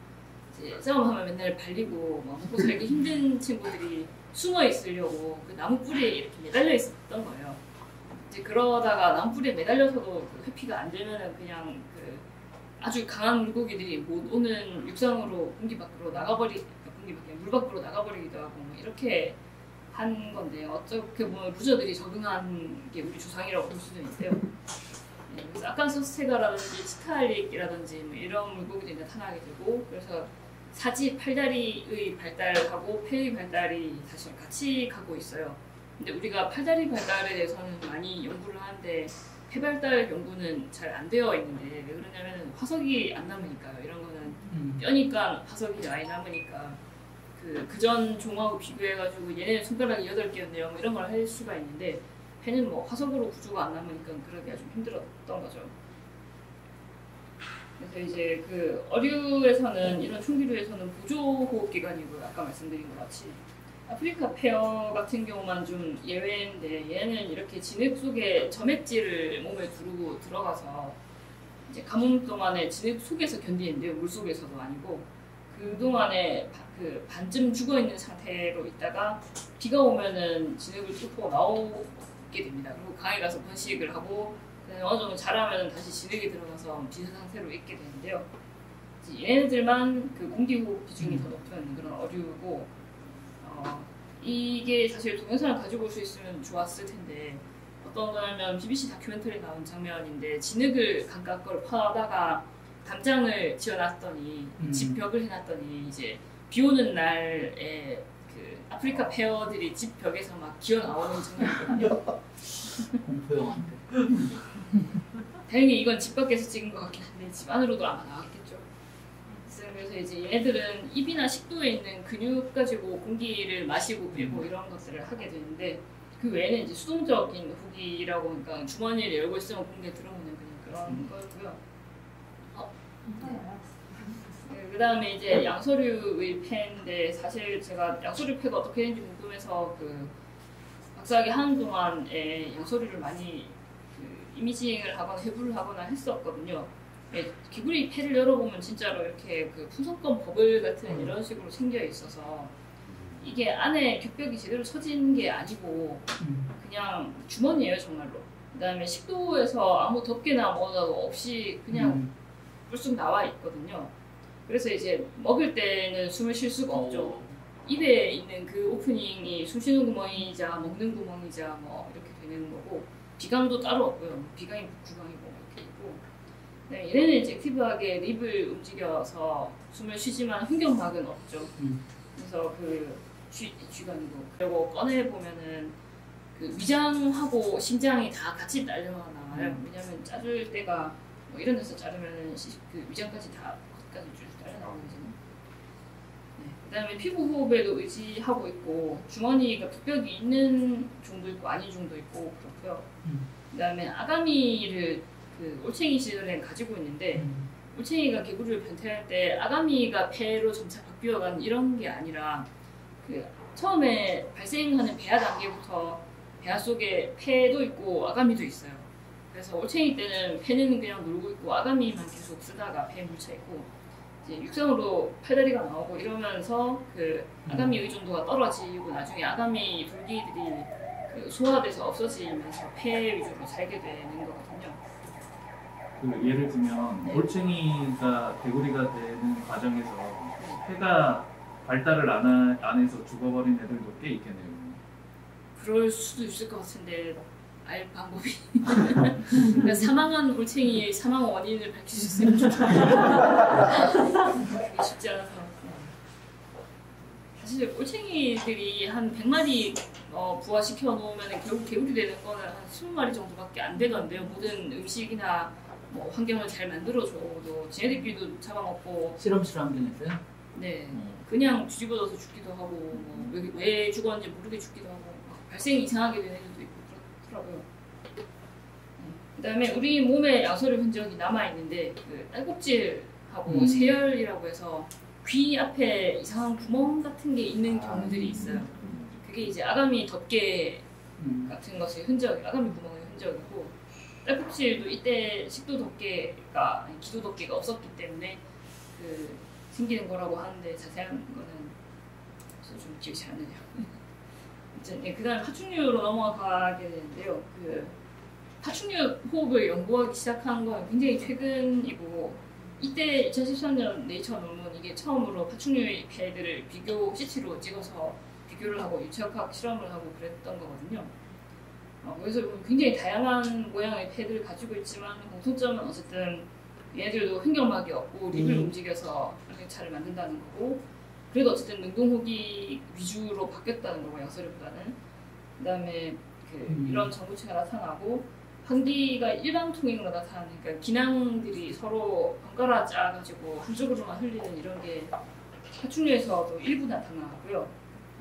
이제 싸움하면 맨날 발리고 막 먹고 살기 힘든 친구들이 숨어 있으려고 그 나무 뿌리에 이렇게 매달려 있었던 거예요. 이제 그러다가 나무 뿌리에 매달려서도 그 회피가 안 되면은 그냥 그 아주 강한 물고기들이 못 오는 육상으로 물 밖으로 나가버리기도 하고 뭐 이렇게 한 건데 어떻게 보면 루저들이 적응한 게 우리 조상이라고 볼 수도 있대요. 네, 그래서 아칸소스테가라든지 치타알릭이라든지 뭐 이런 물고기들이 나타나게 되고 그래서 사지 팔다리의 발달하고 폐의 발달이 사실 같이 가고 있어요. 근데 우리가 팔다리 발달에 대해서는 많이 연구를 하는데 폐 발달 연구는 잘 안 되어 있는데 왜 그러냐면 화석이 안 남으니까요. 이런 거는 뼈니까 화석이 많이 남으니까 그전 종하고 비교해가지고 얘네는 손가락이 8개였네요 뭐 이런 걸 할 수가 있는데 폐는 뭐 화석으로 구조가 안 남으니까 그러기가 좀 힘들었던 거죠. 그래서 이제 그 어류에서는 이런 총기류에서는 보조호흡기관이고요. 아까 말씀드린 것 같이 아프리카 페어 같은 경우만 좀 예외인데 얘는 이렇게 진흙 속에 점액질을 몸에 두르고 들어가서 이제 가뭄 동안에 진흙 속에서 견디는데요. 물 속에서도 아니고 그 동안에 그 반쯤 죽어 있는 상태로 있다가 비가 오면은 진흙을 뚫고 나오게 됩니다. 그리고 강에 가서 번식을 하고 어느 정도 자라면 다시 진흙에 들어가서 비슷 상태로 있게 되는데요. 얘네들만 그 공기호흡 비중이 더 높은 그런 어류고 이게 사실 동영상을 가지고 올 수 있으면 좋았을 텐데 어떤 거냐면 BBC 다큐멘터리에 나온 장면인데 진흙을 강가 걸 파다가 담장을 지어놨더니 집 벽을 해놨더니 이제 비 오는 날에 그 아프리카 페어들이 집 벽에서 막 기어 나오는 장면이거든요. 공포 영화인데. 다행히 이건 집 밖에서 찍은 것 같긴 한데 집 안으로도 아마 나왔겠죠. 그래서 이제 얘네들은 입이나 식도에 있는 근육 가지고 공기를 마시고 빼고 이런 것들을 하게 되는데 그 외에는 이제 수동적인 후기라고 하니까 주머니를 열고 있으면 공기가 들어오는 그런 거고요. 그 다음에 이제 양서류의 폐인데 사실 제가 양서류 폐가 어떻게 되는지 궁금해서 그 박사학위 하는 동안에 양서류를 많이 그 이미징을 하거나 해부를 하거나 했었거든요. 예, 개구리 폐를 열어보면 진짜로 이렇게 그 풍선껌 버블 같은 이런 식으로 생겨 있어서 이게 안에 격벽이 제대로 쳐진 게 아니고 그냥 주머니예요 정말로. 그다음에 식도에서 아무 덮개나 뭐라도 없이 그냥 불쑥 나와 있거든요. 그래서 이제 먹을 때는 숨을 쉴 수가 없죠. 입에 있는 그 오프닝이 숨 쉬는 구멍이자 먹는 구멍이자 뭐 이렇게 되는 거고, 비강도 따로 없고요. 비강이 구강이고 이렇게 있고. 네, 얘네는 이제 액티브하게 립을 움직여서 숨을 쉬지만 횡격막은 없죠. 그래서 그 쥐강이고, 그리고 꺼내 보면은 그 위장하고 심장이 다 같이 딸려 나와요. 왜냐면 자를 때가 뭐 이런 데서 자르면은 그 위장까지 다 끝까지 쭉 딸려 나오거든요. 네. 그다음에 피부 호흡에도 의지하고 있고, 주머니가 격벽이 있는 종도 있고 아닌 종도 있고 그렇고요. 그다음에 아가미를 그 올챙이 시절에 가지고 있는데, 올챙이가 개구리를 변태할 때 아가미가 폐로 점차 바뀌어간 이런 게 아니라 그 처음에 발생하는 배아 단계부터 배아 속에 폐도 있고 아가미도 있어요. 그래서 올챙이 때는 폐는 그냥 놀고 있고 아가미만 계속 쓰다가 폐에 묻혀 있고, 이제 육상으로 팔다리가 나오고 이러면서 그 아가미 의존도가 떨어지고 나중에 아가미 불기들이 그 소화돼서 없어지면서 폐 위주로 살게 되는 거거든요. 그 예를 들면 네. 올챙이가 개구리가 되는 과정에서 폐가 발달을 안 해서 죽어버린 애들도 꽤 있겠네요. 그럴 수도 있을 것 같은데 알 방법이 그러니까 사망한 올챙이의 사망 원인을 밝힐 수 있으면 그게 쉽지 않아서. 사실 올챙이들이 한 100마리 부화시켜 놓으면 결국 개구리 되는 거는 한 20마리 정도밖에 안 되던데요. 모든 음식이나 뭐 환경을 잘 만들어줘도 쟤네들끼리도 잡아먹고. 실험실 환경에서요? 네, 그냥 뒤집어져서 죽기도 하고, 뭐 왜 죽었는지 모르게 죽기도 하고, 발생이 이상하게 되는 애들도 있고 그렇더라고요. 그다음에 우리 몸에 야설의 흔적이 남아 있는데, 그 딸꾹질하고 세열이라고 해서 귀 앞에 이상한 구멍 같은 게 있는 경우들이 있어요. 그게 이제 아가미 덮개 같은 것의 흔적, 아가미 구멍의 흔적이고, 딸꾹질도 이때 식도 덮개가 아니 기도 덮개가 없었기 때문에 그 생기는 거라고 하는데, 자세한 거는 좀 기억이 잘 안 나네요. 네, 그다음 파충류로 넘어가게 되는데요. 그 파충류 호흡을 연구하기 시작한 건 굉장히 최근이고, 이때 2013년 네이처 논문 이게 처음으로 파충류의 폐들을 비교 CT로 찍어서 비교를 하고 유착학 실험을 하고 그랬던 거거든요. 그래서 굉장히 다양한 모양의 폐들을 가지고 있지만 공통점은 어쨌든 얘네들도 횡격막이 없고 립을 움직여서 차를 만든다는 거고, 그래도 어쨌든 능동호기 위주로 바뀌었다는 거고 야설이보다는. 그다음에 그 이런 전구체가 나타나고 환기가 일방통행으로 나타나니까 기낭들이 서로 번갈아 짜가지고 한쪽으로만 흘리는 이런 게 파충류에서도 일부 나타나고요.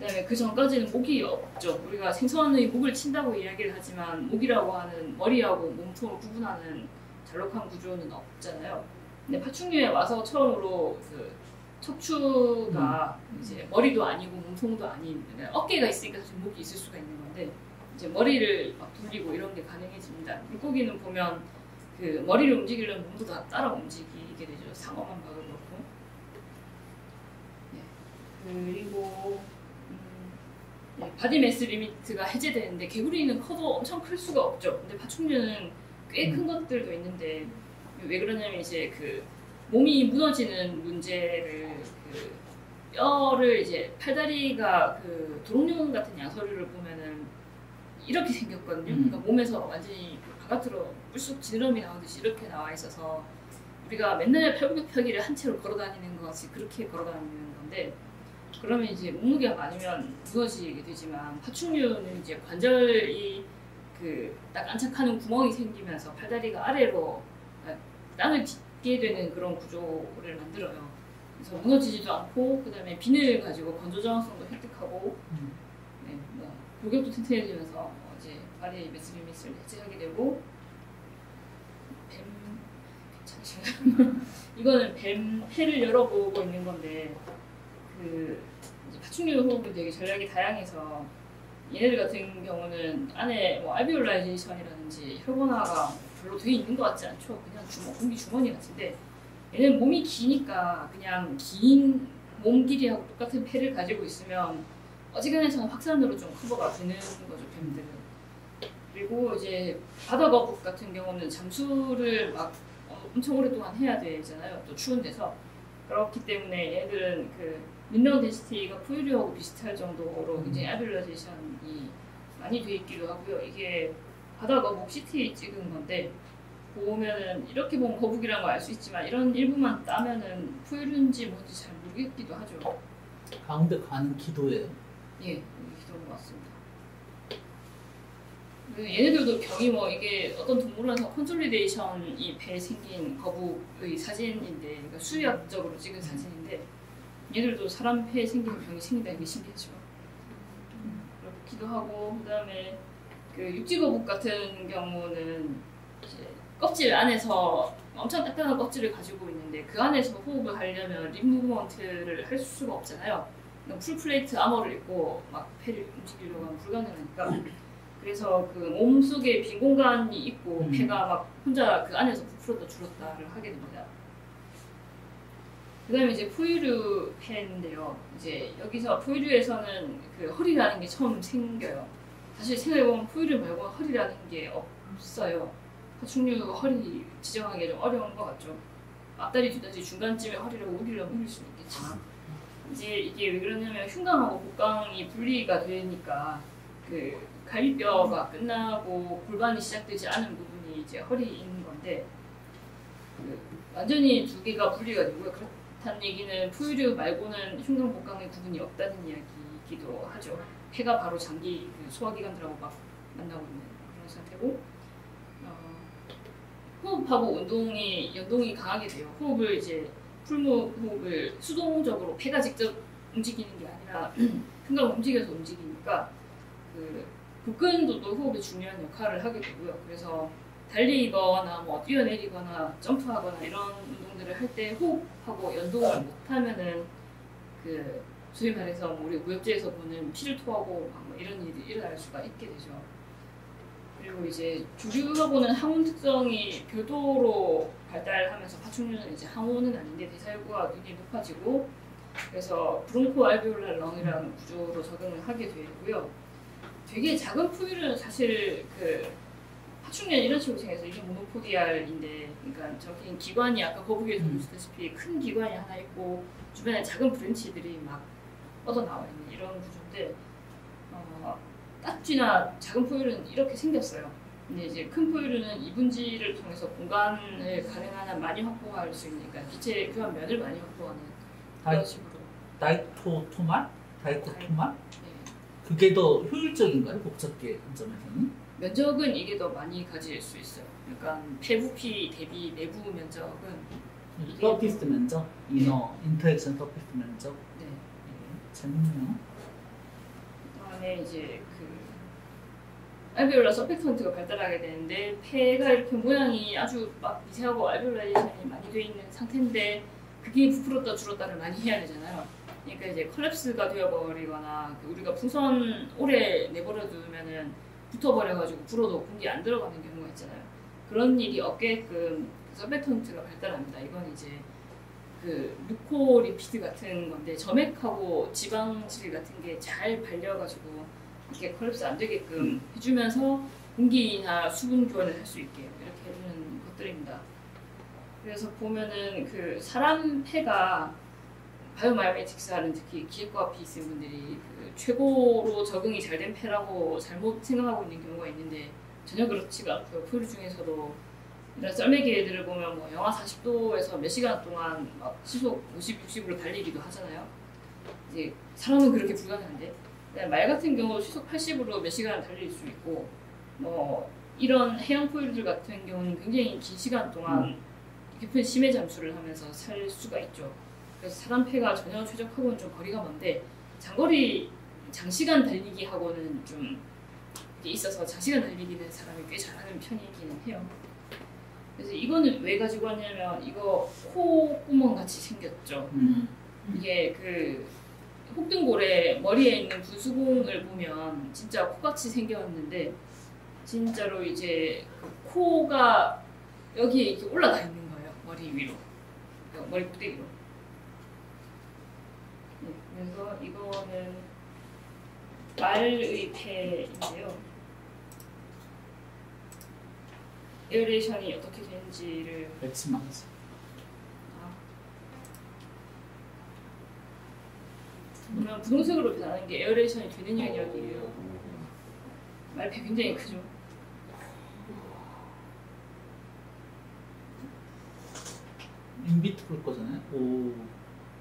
그다음에 그 전까지는 목이 없죠. 우리가 생선의 목을 친다고 이야기를 하지만 목이라고 하는 머리하고 몸통을 구분하는 잘록한 구조는 없잖아요. 근데 파충류에 와서 처음으로 그 척추가 이제 머리도 아니고 몸통도 아닌, 그러니까 어깨가 있으니까 사실 목이 있을 수가 있는 건데, 이제 머리를 막 돌리고 이런 게 가능해집니다. 물고기는 보면 그 머리를 움직이려면 몸도 다 따라 움직이게 되죠. 상어만 봐도 그렇고. 네. 그리고 바디 매스 리미트가 해제되는데, 개구리는 커도 엄청 클 수가 없죠. 근데 파충류는 꽤 큰 것들도 있는데, 왜 그러냐면 이제 그 몸이 무너지는 문제를, 그 뼈를 이제 팔다리가 그 도롱뇽 같은 야서류를 보면은 이렇게 생겼거든요. 그러니까 몸에서 완전히 그 바깥으로 불쑥 지느러미 나오듯이 이렇게 나와 있어서 우리가 맨날 팔굽혀펴기를 한 채로 걸어다니는 것이 그렇게 걸어다니는 건데, 그러면 이제 몸무게가 많으면 무너지게 되지만 파충류는 이제 관절이 그 딱 안착하는 구멍이 생기면서 팔다리가 아래로 땅을 딛게 되는 그런 구조를 만들어요. 그래서 무너지지도 않고, 그다음에 비늘 가지고 건조 저항성도 획득하고, 네, 뭐 골격도 튼튼해지면서 이제 바디 매스 리밋을 해제하게 되고, 잠시만요. 이거는 뱀 폐를 열어보고 있는 건데, 그 이제 파충류 호흡은 되게 전략이 다양해서 얘네들 같은 경우는 안에 뭐 알비올라이제이션이라든지 혈관화가 별로 돼 있는 것 같지 않죠? 그냥 공기 주머니 같은데 얘는 몸이 기니까 그냥 긴 몸 길이하고 똑같은 폐를 가지고 있으면 어지간해서는 확산으로 좀 커버가 되는 거죠, 뱀들은. 그리고 이제 바다거북 같은 경우는 잠수를 막 엄청 오랫동안 해야 되잖아요. 또 추운 데서. 그렇기 때문에 얘들은 그 민런 덴시티가 포유류하고 비슷할 정도로 굉장히 아빌라제이션이 많이 돼 있기도 하고요. 이게 바다거북 CT 찍은 건데 보면은 이렇게 보면 거북이라는 걸 알 수 있지만 이런 일부만 따면은 포유류인지 뭔지 잘 모르겠기도 하죠. 가운데 가는 기도예요. 예, 여기 기도인 것 같습니다. 얘네들도 병이 뭐 이게 어떤 동물원에서 컨솔리데이션이 배에 생긴 거북의 사진인데, 그러니까 수의학적으로 찍은 사진인데 얘들도 사람 폐에 생긴 병이 생긴다는 게 신기하죠. 그렇기도 하고, 그다음에 그 육지거북 같은 경우는 이제 껍질 안에서 엄청 딱딱한 껍질을 가지고 있는데 그 안에서 호흡을 하려면 립 무브먼트를 할 수가 없잖아요. 풀플레이트 아머를 입고 막 폐를 움직이려고 하면 불가능하니까. 그래서 그 몸 속에 빈 공간이 있고 폐가 막 혼자 그 안에서 부풀었다 줄었다를 하게 됩니다. 그다음에 이제 포유류 폐인데요. 이제 여기서 포유류에서는 그 허리라는 게 처음 생겨요. 사실 생각해보면 포유류 말고 허리라는 게 없어요. 파충류 허리 지정하기 좀 어려운 것 같죠. 앞다리 뒷다리 중간쯤에 허리를 우기려면 우길 수는 있겠지만 이제 이게 왜 그러냐면 흉곽하고 복강이 분리가 되니까 그 갈비뼈가 끝나고 골반이 시작되지 않은 부분이 이제 허리인 건데 그 완전히 두 개가 분리가 되고요. 그렇다는 얘기는 포유류 말고는 흉곽 복강의 구분이 없다는 이야기이기도 하죠. 폐가 바로 장기 그 소화기관들하고 막 만나고 있는 그런 상태고 호흡하고 연동이 강하게 돼요. 호흡을 이제 풀무 호흡을 수동적으로 폐가 직접 움직이는 게 아니라 흉곽을 움직여서 움직이니까 그 복근도도 호흡에 중요한 역할을 하게 되고요. 그래서 달리거나 뭐 뛰어내리거나 점프하거나 이런 운동들을 할 때 호흡하고 연동을 못하면은 그 소위 말해서 뭐 우리 무협지에서 보는 피를 토하고 뭐 이런 일이 일어날 수가 있게 되죠. 그리고 이제 조류하고는 항온 특성이 별도로 발달하면서 파충류는 이제 항온은 아닌데 대사율과 굉장히 높아지고 그래서 브론코 알베올랄 렁이라는 구조로 적응을 하게 되고요. 되게 작은 포유류는 사실 그 파충류는 이런 식으로 생겨서 이게 모노포디알인데, 그러니까 저기 기관이 아까 거북이에서 보시다시피 큰 기관이 하나 있고 주변에 작은 브랜치들이 막 뻗어 나와 있는 이런 구조인데 딱지나 작은 포유류는 이렇게 생겼어요. 근데 이제 큰 포유류는 이분지를 통해서 공간을 가능한 한 많이 확보할 수 있는, 그러니까 기체 교환 면을 많이 확보하는 그런 식으로. 다이코토말? 네. 그게 더 효율적인가요? 복잡계 관점에서는? 면적은 이게 더 많이 가질 수 있어요. 그러니까 폐부피 대비 내부 면적은 서피스 면적? 인터액션 서피스 면적? 네. 재밌네요. 그다음에 이제 그 알베올라 서펙턴트가 발달하게 되는데 폐가 이렇게 모양이 아주 막 미세하고 알베올라이제이션이 많이 돼 있는 상태인데 그게 부풀었다 줄었다를 많이 해야 되잖아요. 그러니까 이제 컬랩스가 되어버리거나 우리가 풍선 오래 내버려두면은 붙어버려가지고 불어도 공기 안 들어가는 경우가 있잖아요. 그런 일이 없게끔 서펙턴트가 발달합니다. 이건 이제 그 루코리피드 같은 건데 점액하고 지방질 같은 게 잘 발려가지고 이렇게 컬랩스 안 되게끔 해주면서 공기나 수분 교환을 할 수 있게 이렇게 해주는 것들입니다. 그래서 보면은 그 사람 폐가 바이오마이오메틱스하는 특히 기획과 비슷한 분들이 그 최고로 적응이 잘 된 폐라고 잘못 생각하고 있는 경우가 있는데 전혀 그렇지가 않고요. 포유류 중에서도 이런 썰매기 애들을 보면 뭐 영하 40도에서 몇 시간 동안 막 시속 50, 60으로 달리기도 하잖아요. 이제 사람은 그렇게 불가능한데 말 같은 경우 시속 80으로 몇 시간 달릴 수 있고 뭐 이런 해양 포유류들 같은 경우는 굉장히 긴 시간 동안 깊은 심해 잠수를 하면서 살 수가 있죠. 그래서 사람 폐가 전혀 최적하고는 좀 거리가 먼데 장시간 달리기하고는 좀 있어서 장시간 달리기는 사람이 꽤 잘하는 편이기는 해요. 그래서 이거는 왜 가지고 왔냐면 이거 콧구멍 같이 생겼죠. 이게 그 혹등고래 머리에 있는 분수공을 보면 진짜 코같이 생겼는데 진짜로 이제 그 코가 여기에 이렇게 올라가 있는 거예요. 머리 위로, 머리 꼭대기로. 네, 그래서 이거는 말의 폐인데요. 에어레이션이 어떻게 되는지를 맥시망스. 그러면 분홍색으로 변하는 게 에어레이션이 되는 영역이에요. 말폐 굉장히 크죠. 인비트로일 거잖아요. 오.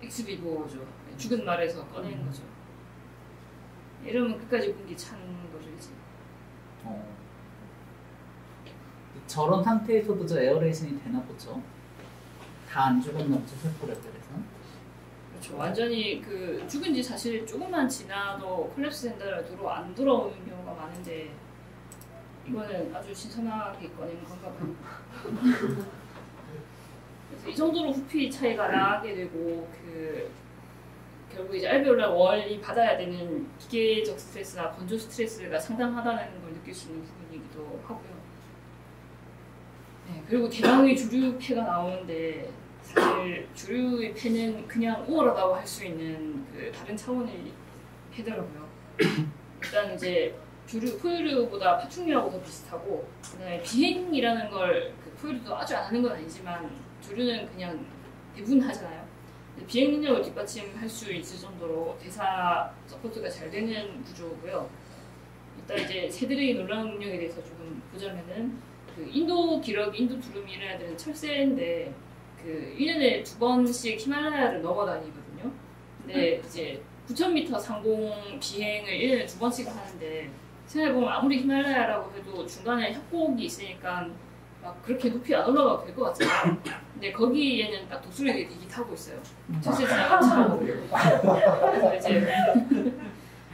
엑스비보죠. 죽은 말에서 꺼내는 거죠. 이러면 끝까지 공기 찬 거죠, 이제. 저런 상태에서도 저 에어레이션이 되나 보죠. 다 안 죽었나 보죠, 세포 레벨에서. 그렇죠. 완전히 그 죽은 지 사실 조금만 지나도 콜랩스 된다를 안 돌아오는 경우가 많은데 이거는 아주 신선하게 꺼내는 건가 봐요. 그래서 이 정도로 부피 차이가 나게 되고 결국 이제 알베올라 월이 받아야 되는 기계적 스트레스나 건조 스트레스가 상당하다는 걸 느낄 수 있는 부분이기도 하고요. 네, 그리고 대량의 주류 폐가 나오는데 사실 주류의 폐는 그냥 우월하다고 할 수 있는 그 다른 차원의 폐더라고요. 일단 이제 포유류보다 파충류하고 더 비슷하고 그다음에 비행이라는 걸 포유류도 아주 안 하는 건 아니지만 주류는 그냥 대부분 하잖아요. 비행 능력을 뒷받침할 수 있을 정도로 대사 서포트가 잘 되는 구조고요. 일단 이제 새들의 놀라운 능력에 대해서 조금 보자면은 그 인도 기러기, 인도 두루미 이런 애들은 철새인데 그 1년에 2번씩 히말라야를 넘어다니거든요. 근데 이제 9,000m 상공 비행을 1년에 2번씩 하는데 생각해보면 아무리 히말라야라고 해도 중간에 협곡이 있으니까 막 그렇게 높이 안 올라가도 될 것 같잖아요. 근데 거기에는 딱 독수리들이 대기 타고 있어요. 철새 지나가고. 그래서 이제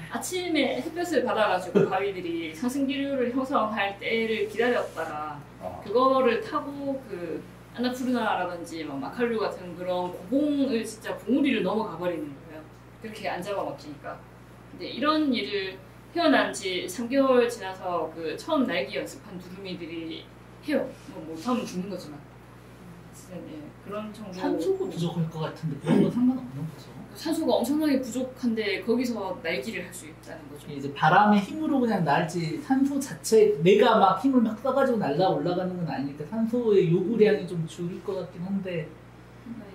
아침에 햇볕을 받아가지고 바위들이 상승기류를 형성할 때를 기다렸다가 그거를 타고 그 아나푸르나라든지 막 마칼류 같은 그런 고봉을 진짜 봉우리를 넘어가 버리는 거예요. 그렇게 안 잡아먹히니까. 근데 이런 일을 태어난 지 3개월 지나서 그 처음 날기 연습한 두루미들이 해요. 뭐 못하면 죽는 거지만. 네, 그런 정도. 산소가 부족할 것 같은데 그런 건 상관없는 거죠. 산소가 엄청나게 부족한데 거기서 날기를 할 수 있다는 거죠. 이제 바람의 힘으로 그냥 날지 산소 자체 내가 막 힘을 막 써가지고 날라 올라가는 건 아니니까 산소의 요구량이 좀 줄일 것 같긴 한데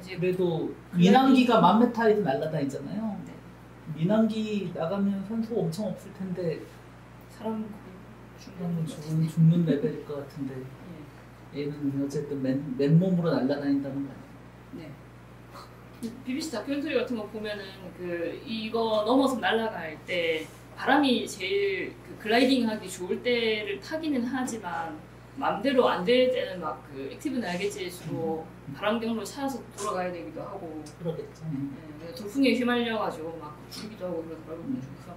이제 그래도 민항기가 10,000m에서 날아다니잖아요. 네. 민항기 나가면 산소 엄청 없을 텐데 사람 죽는 레벨일 것 같은데 얘는 어쨌든 맨몸으로 날아다닌다는 거 아니에요? 네. BBC 다큐멘터리 같은 거 보면은 이거 넘어서 날아갈 때 바람이 제일 글라이딩하기 좋을 때를 타기는 하지만 맘대로 안 될 때는 막 액티브 날개짓으로 바람경로 찾아서 돌아가야 되기도 하고 그러겠죠. 네, 돌풍에 휘말려가지고 막 죽기도 하고 그러더라고요. 그래서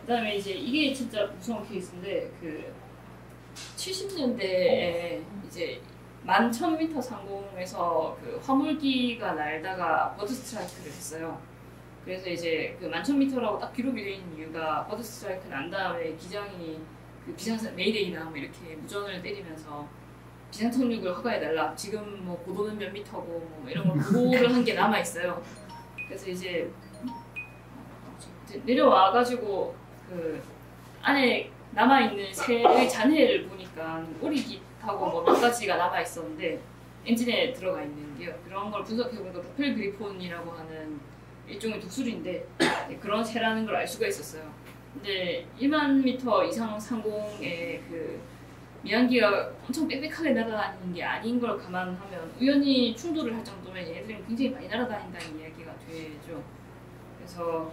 그다음에 이제 이게 진짜 무서운 케이스인데 70년대에 이제 11,000m 상공에서 화물기가 날다가 버드 스트라이크를 했어요. 그래서 이제 11,000m라고 딱 기록이 되어 있는 이유가 버드 스트라이크 난 다음에 기장이 비상선 메이데이나 뭐 이렇게 무전을 때리면서 비상착륙을 허가해달라. 지금 뭐 고도는 몇 미터고 뭐 이런 걸 보고를 한 게 남아 있어요. 그래서 이제 내려와가지고 안에 남아 있는 새의 잔해를 보니까 오리깃하고 뭐 몇 가지가 남아 있었는데 엔진에 들어가 있는 게요. 그런 걸 분석해보니까 루펠 그리폰이라고 하는 일종의 독수리인데 그런 새라는 걸 알 수가 있었어요. 근데 1만 미터 이상 상공에 미항기가 엄청 빽빽하게 날아다니는 게 아닌 걸 감안하면 우연히 충돌을 할 정도면 얘네들이 굉장히 많이 날아다닌다는 이야기가 되죠. 그래서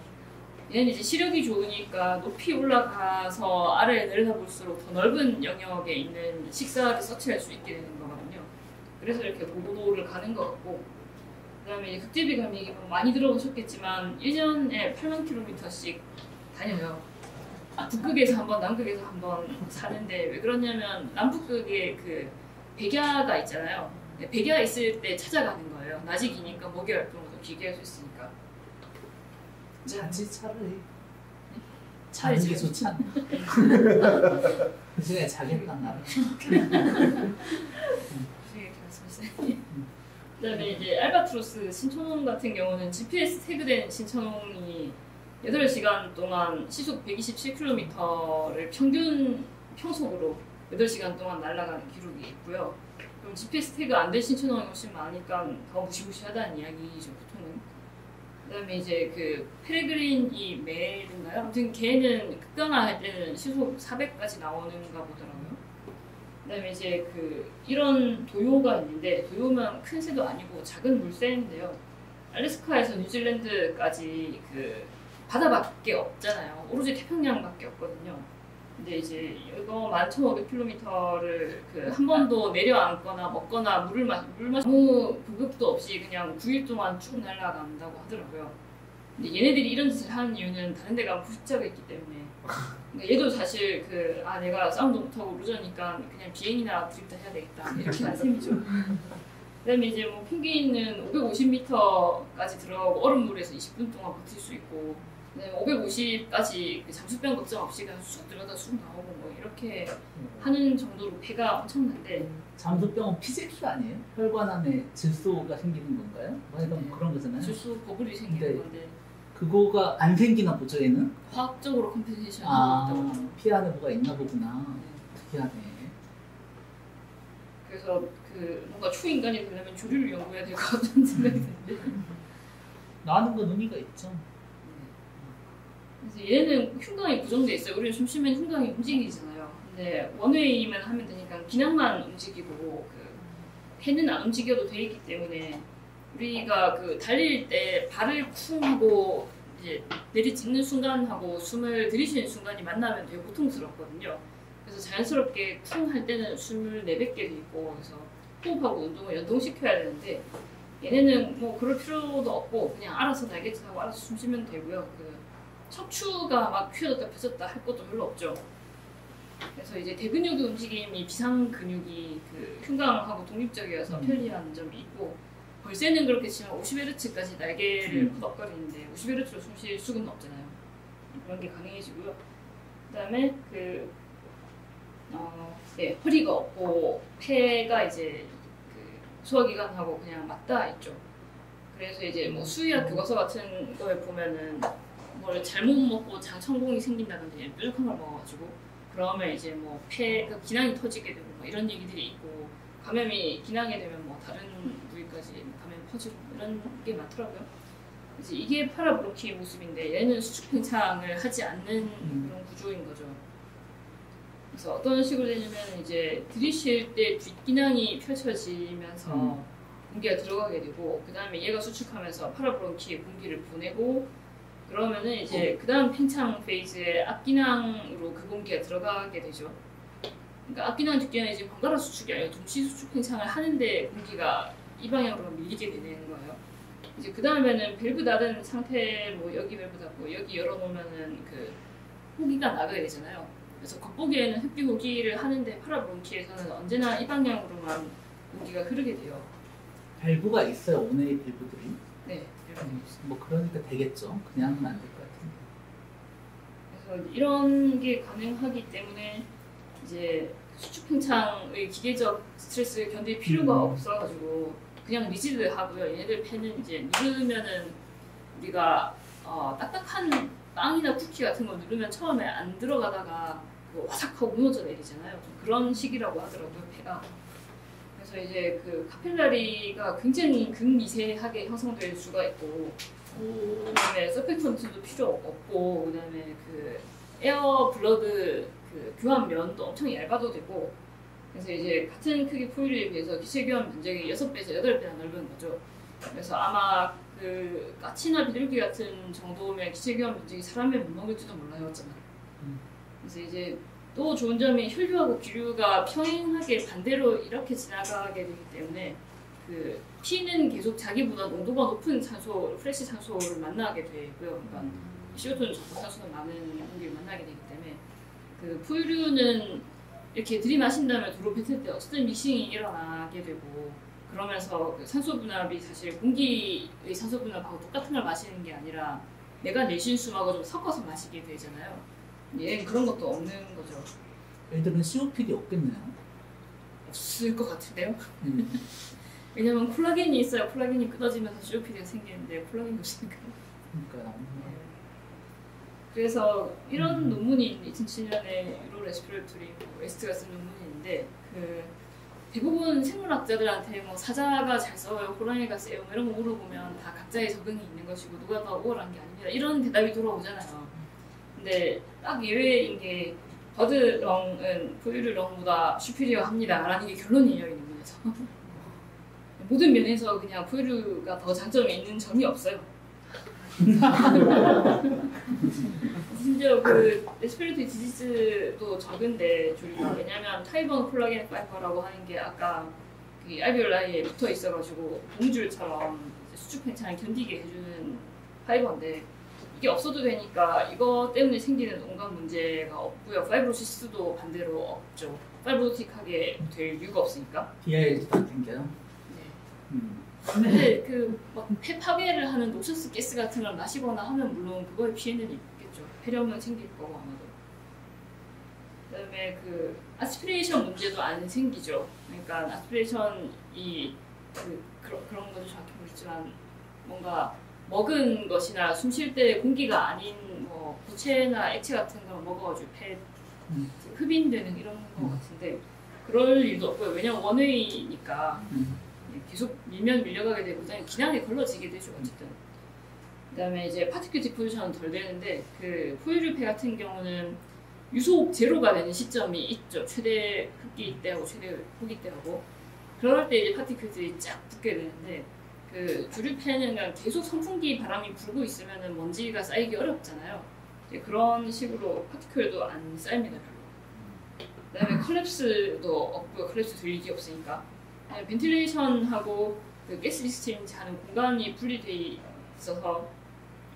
얘는 이제 시력이 좋으니까 높이 올라가서 아래에 내려다볼수록 더 넓은 영역에 있는 식사를 서치할 수 있게 되는 거거든요. 그래서 이렇게 고고도를 가는 것 같고 그다음에 극제비감 얘기 많이 들어보셨겠지만 1년에 8만 킬로미터씩 다녀요. 북극에서 한 번, 남극에서 한 번 사는데 왜 그러냐면 남북극에 백야가 있잖아요. 백야 있을 때 찾아가는 거예요. 낮이 기니까 먹이 활동을 더 길게 할 수 있으니까. 자지 차라리. 자는 게 좋지 않나? 그 시간에 자겠다 나를. 그다음에 이제 알바트로스 신천홍 같은 경우는 GPS 태그된 신천홍이 8시간 동안 시속 127km를 평속으로 8시간 동안 날아가는 기록이 있고요. 그럼 GPS 태그 안 된 신천홍이 훨씬 많으니까 더 무시무시하다는 이야기죠, 보통은. 그다음에 이제 그 페레그린이 메일인가요? 아무튼 걔는 극강화할 때는 시속 400까지 나오는가 보더라고요. 그다음에 이제 그 이런 도요가 있는데, 도요면 큰 새도 아니고 작은 물새인데요. 알래스카에서 뉴질랜드까지 그 바다밖에 없잖아요. 오로지 태평양밖에 없거든요. 근데 이제 이거 11,500km를 그 한 번도 내려앉거나 먹거나 물을 아무 보급도 없이 그냥 9일 동안 쭉 날아간다고 하더라고요. 근데 얘네들이 이런 짓을 하는 이유는 다른 데 가면 부식자가 있기 때문에. 그러니까 얘도 사실 내가 싸움도 못하고 루저니까 그냥 비행이나 드립다 해야 되겠다 이렇게 한 셈이죠. 그다음에 이제 뭐 펭귄은 550m까지 들어가고 얼음물에서 20분 동안 버틸 수 있고, 그다음에 550까지 그 잠수병 걱정 없이 그냥 쑥 들어가다 쑥 나오고 뭐 이렇게 하는 정도로 배가 엄청난데. 잠수병은 피질기가 아니에요? 혈관 안에 질소가 생기는 건가요? 뭐 약간 그런 거잖아요. 질소 버블이 생기는 건데. 그거가 안 생기나 보죠, 얘는? 화학적으로 컴pen세이션이 있다고. 피 안에 뭐가 있나 보구나. 특이하네. 그래서 뭔가 초인간이 되려면 조류를 연구해야 될 것 같은 생각이 드는데. 나는 건 의미가 있죠. 그래서 얘는 흉곽이 고정돼 있어요. 우리는 숨 쉬면 흉곽이 움직이잖아요. 근데 원웨이만 하면 되니까 기낭만 움직이고 폐는 안 움직여도 돼 있기 때문에 우리가 달릴 때 발을 쿵 하고 이제 내리찍는 순간하고 숨을 들이쉬는 순간이 만나면 되게 고통스럽거든요. 그래서 자연스럽게 쿵 할 때는 숨을 내뱉게 돼 있고, 그래서 호흡하고 운동을 연동시켜야 되는데 얘네는 뭐 그럴 필요도 없고 그냥 알아서 날개짓하고 알아서 숨 쉬면 되고요. 척추가 막 휘어졌다 펴졌다 할 것도 별로 없죠. 그래서 이제 대근육의 움직임이 비상근육이 흉곽하고 독립적이어서 편리한 점이 있고, 벌새는 그렇게 치면 50Hz까지 날개를 푸덕거리는데 50Hz로 숨 쉴 수는 없잖아요. 그런 게 가능해지고요. 그다음에 허리가 없고 폐가 이제 소화기관하고 그냥 맞닿아 있죠. 그래서 이제 뭐 수의학 교과서 같은 거에 보면은 뭘 잘못 먹고 장천공이 생긴다든지 뾰족한 걸 먹어가지고 그러면 이제 뭐 기낭이 터지게 되고 뭐 이런 얘기들이 있고, 감염이 기낭에 되면 뭐 다른 부위까지 감염 퍼지고 이런 게 많더라고요. 이제 이게 파라브론키의 모습인데 얘는 수축 팽창을 하지 않는 그런 구조인 거죠. 그래서 어떤 식으로 되냐면 이제 들이쉴 때 뒷기낭이 펼쳐지면서 공기가 들어가게 되고, 그 다음에 얘가 수축하면서 파라브론키에 공기를 보내고, 그러면은 이제 그 다음 팽창 페이즈에 앞기낭으로 그 공기가 들어가게 되죠. 그러니까 앞기낭 뒷기낭이 이제 번갈아 수축이 아니라 동시 수축 팽창을 하는데 공기가 이 방향으로 밀리게 되는 거예요. 이제 그 다음에는 밸브 닫은 상태로 여기 밸브 닫고 여기 열어놓으면은 호기가 나가게 되잖아요. 그래서 겉보기에는 흡기 호기를 하는데 파라브론키에서는 언제나 이 방향으로만 공기가 흐르게 돼요. 밸브가 있어요, 오네이 밸브들이? 네, 뭐 그러니까 되겠죠. 그냥 하면 안 될 것 같은데. 그래서 이런 게 가능하기 때문에 이제 수축 팽창의 기계적 스트레스를 견딜 필요가 없어가지고 그냥 리지드 하고요. 얘네들 폐는 이제 누르면은 우리가 딱딱한 빵이나 쿠키 같은 거 누르면 처음에 안 들어가다가 와삭하고 무너져 내리잖아요. 좀 그런 식이라고 하더라고요, 폐가. 그래서 이제 카필라리가 굉장히 극미세하게 형성될 수가 있고, 그다음에 서펙턴트도 필요 없고, 그다음에 에어 블러드 교환면도 엄청 얇아도 되고, 그래서 이제 같은 크기 포유류에 비해서 기체 교환 면적이 6배에서 8배나 넓은 거죠. 그래서 아마 까치나 비둘기 같은 정도면 기체 교환 면적이 사람의 못 먹을지도 몰라요, 어쩌면. 그래서 이제 또 좋은 점이 혈류하고 기류가 평행하게 반대로 이렇게 지나가게 되기 때문에 피는 계속 자기보다 농도가 높은 산소, 프레시 산소를 만나게 되고요. 그러니까 CO2는 적고 산소는 많은 공기를 만나게 되기 때문에 포유류는 이렇게 들이마신 다음에 도로 뱉을 때 어쨌든 믹싱이 일어나게 되고, 그러면서 산소 분압이 사실 공기의 산소 분압하고 똑같은 걸 마시는 게 아니라 내가 내쉰 숨하고 좀 섞어서 마시게 되잖아요. 얘는 그런 것도 없는 거죠. 애들은 COPD 없겠네요. 없을 것 같은데요? 왜냐면 콜라겐이 있어야 콜라겐이 끊어지면서 COPD가 생기는데 콜라겐이 없으니까. 그러니까요. 그래서 이런 논문이 2007년에 유로 레스피레이터리 웨스트가 쓴 논문인데 그 대부분 생물학자들한테 뭐 사자가 잘 써요, 호랑이가 세요 뭐 이런 거 물어보면 다 각자의 적응이 있는 것이고 누가 더 우월한 게 아닙니다. 이런 대답이 돌아오잖아요. 근데 딱 예외인 게 버드렁은 포유류렁보다 슈피리어합니다 라는 게 결론이에요, 이 논문에서. 모든 면에서 그냥 포유류가 더 장점이 있는 점이 없어요. 심지어 그 레스피레이터리 디지즈도 적은데 조류가 왜냐면 타이번 콜라겐 파이버라고 하는 게 아까 그 알비올라이에 붙어 있어가지고 봉줄처럼 수축 팽창을 견디게 해주는 파이버인데 이게 없어도 되니까 이거 때문에 생기는 온갖 문제가 없고요. 파이브로시스도 반대로 없죠. 파이브로틱하게 될 이유가 없으니까. DIL도 안 생겨요? 네. 근데 그막 폐 파괴를 하는 노셔스 가스 같은 걸 마시거나 하면 물론 그거에 피해는 있겠죠. 폐렴은 생길 거고 아마도. 그다음에 그 아스피레이션 문제도 안 생기죠. 그러니까 아스피레이션이 그런 거죠. 정확히 모르겠지만 뭔가 먹은 것이나 숨 쉴 때 공기가 아닌 뭐 부채나 액체 같은 걸 먹어가지고 폐 흡인되는 이런 거 같은데 그럴 일도 없고요. 왜냐면 원웨이니까 계속 밀려가게 되고 기량에 걸러지게 되죠. 어쨌든. 그다음에 이제 파티클 디포지션은 덜 되는데 그 포유류폐 같은 경우는 유속 제로가 되는 시점이 있죠. 최대 흡기 때하고 최대 호기 때하고 그럴 때 이제 파티클들이 쫙 붙게 되는데 그 주류폐는 그냥 계속 선풍기 바람이 불고 있으면은 먼지가 쌓이기 어렵잖아요. 그런 식으로 파티클도 안 쌓입니다 별로. 그다음에 컬랩스도 없고요. 컬랩스 될 일이 없으니까. 벤틸레이션하고 그 가스 익스체인지 하는 공간이 분리돼 있어서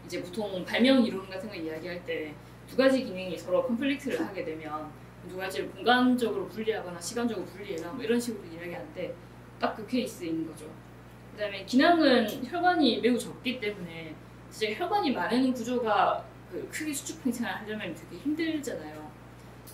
이제 보통 발명 이론 같은 거 이야기할 때 두 가지 기능이 서로 컨플릭트를 하게 되면 두 가지를 공간적으로 분리하거나 시간적으로 분리해라 뭐 이런 식으로 이야기하는데 딱 그 케이스인 거죠. 그다음에 기낭은 혈관이 매우 적기 때문에 진짜 혈관이 많은 구조가 그 크게 수축 팽창을 하려면 되게 힘들잖아요.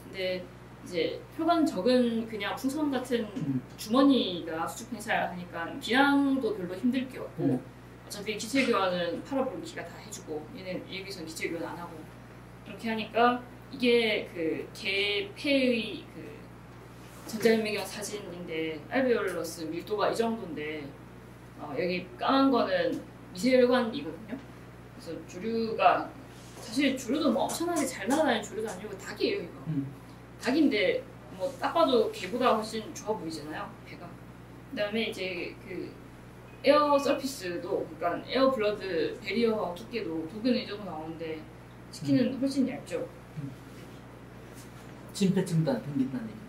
근데 이제 혈관 적은 그냥 풍선 같은 주머니가 수축 팽창을 하니까 기낭도 별로 힘들 게 없고 어차피 기체 교환은 파라볼기가 다 해주고 얘는 여기서는 기체 교환 안 하고 그렇게 하니까 이게 그 개폐의 그 전자현미경 사진인데 알베올러스 밀도가 이 정도인데 여기 까만 거는 미세혈관이거든요. 그래서 주류가 사실 주류도 뭐 엄청나게 잘 날아다니는 주류도 아니고 닭이에요 이거. 닭인데 뭐 딱 봐도 개보다 훨씬 좋아 보이잖아요 배가. 그다음에 이제 그 에어 서피스도 그러니까 에어 블러드 베리어 두께도 독은 이 정도 나오는데 치킨은 훨씬 얇죠. 심폐증도 안 생긴다는 얘기.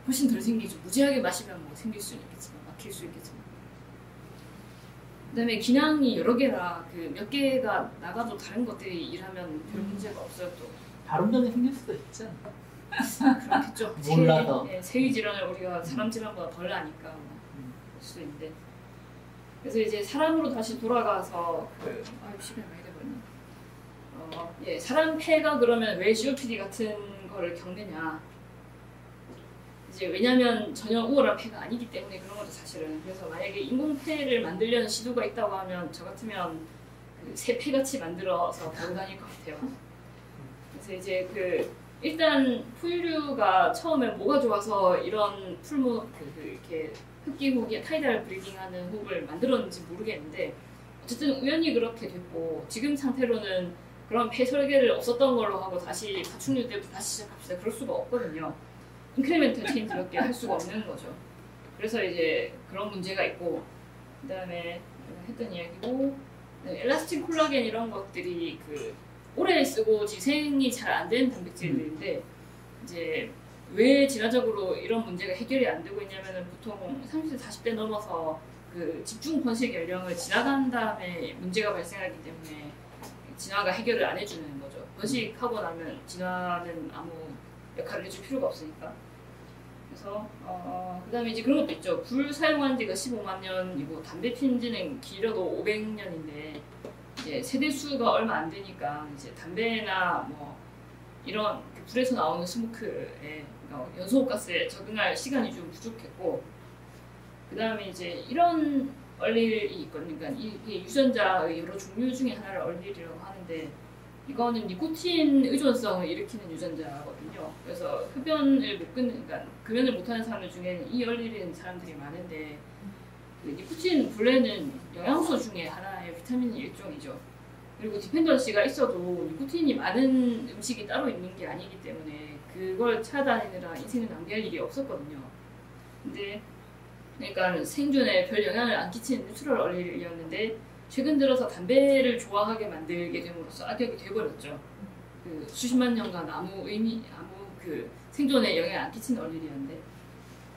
훨씬 덜 생기죠. 무지하게 마시면 뭐 생길 수는 있겠지만 막힐 수 있겠지만. 그다음에 기낭이 여러 개라 그 몇 개가 나가도 다른 것들이 일하면 별 문제가 없어요 또. 발음전이 생길 수도 있지 않나? 그렇겠죠. 몰라서. 세위 질환을 우리가 사람 질환보다 덜 나니까 그럴 수도 있는데. 그래서 이제 사람으로 다시 돌아가서 시간이 많이 돼버렸네. 사람 폐가 그러면 왜 COPD 같은 거를 겪느냐? 이제 왜냐면 전혀 우월한 폐가 아니기 때문에 그런 거죠 사실은. 그래서 만약에 인공 폐를 만들려는 시도가 있다고 하면 저 같으면 그 새 폐같이 만들어서 바로 다닐 것 같아요. 그래서 이제 일단 포유류가 처음에 뭐가 좋아서 이런 풀모 이렇게 흡기 호흡이 타이달 브리딩하는 호흡을 만들었는지 모르겠는데 어쨌든 우연히 그렇게 됐고 지금 상태로는 그런 폐 설계를 없었던 걸로 하고 다시 파충류 때부터 다시 시작합시다. 그럴 수가 없거든요. 인크리멘탈 체인지밖에 할 수가 없는 거죠. 그래서 이제 그런 문제가 있고 그다음에 했던 이야기고 엘라스틴 콜라겐 이런 것들이 오래 쓰고 지생이 잘 안 되는 단백질들인데 이제 왜 진화적으로 이런 문제가 해결이 안 되고 있냐면은 보통 30대 40대 넘어서 그 집중 번식 연령을 지나간 다음에 문제가 발생하기 때문에 진화가 해결을 안 해주는 거죠. 번식하고 나면 진화는 아무 역할을 해줄 필요가 없으니까. 그래서 그다음에 이제 그런 것도 있죠. 불 사용한 지가 15만 년이고 담배 핀 지는 길어도 500년인데 이제 세대 수가 얼마 안 되니까 이제 담배나 뭐 이런 그 불에서 나오는 스모크에 연소가스에 적응할 시간이 좀 부족했고, 그 다음에 이제 이런 얼릴이 있거든요. 그러니까 이게 유전자의 여러 종류 중에 하나를 얼릴이라고 하는데, 이거는 니코틴 의존성을 일으키는 유전자거든요. 그래서 흡연을 못 끊는, 그러니까 금연을 못하는 사람들 중에는 이 얼릴인 사람들이 많은데, 그 니코틴 본래는 영양소 중에 하나의 비타민 일종이죠. 그리고 디펜던시가 있어도 니코틴이 많은 음식이 따로 있는 게 아니기 때문에 그걸 찾아다니느라 인생을 낭비할 일이 없었거든요. 근데 그러니까 생존에 별 영향을 안 끼치는 뉴트럴 얼릴이었는데, 최근 들어서 담배를 좋아하게 만들게 됨으로써 악역이 돼버렸죠. 그 수십만 년간 아무 그 생존에 영향을 안 끼치는 얼릴이었는데,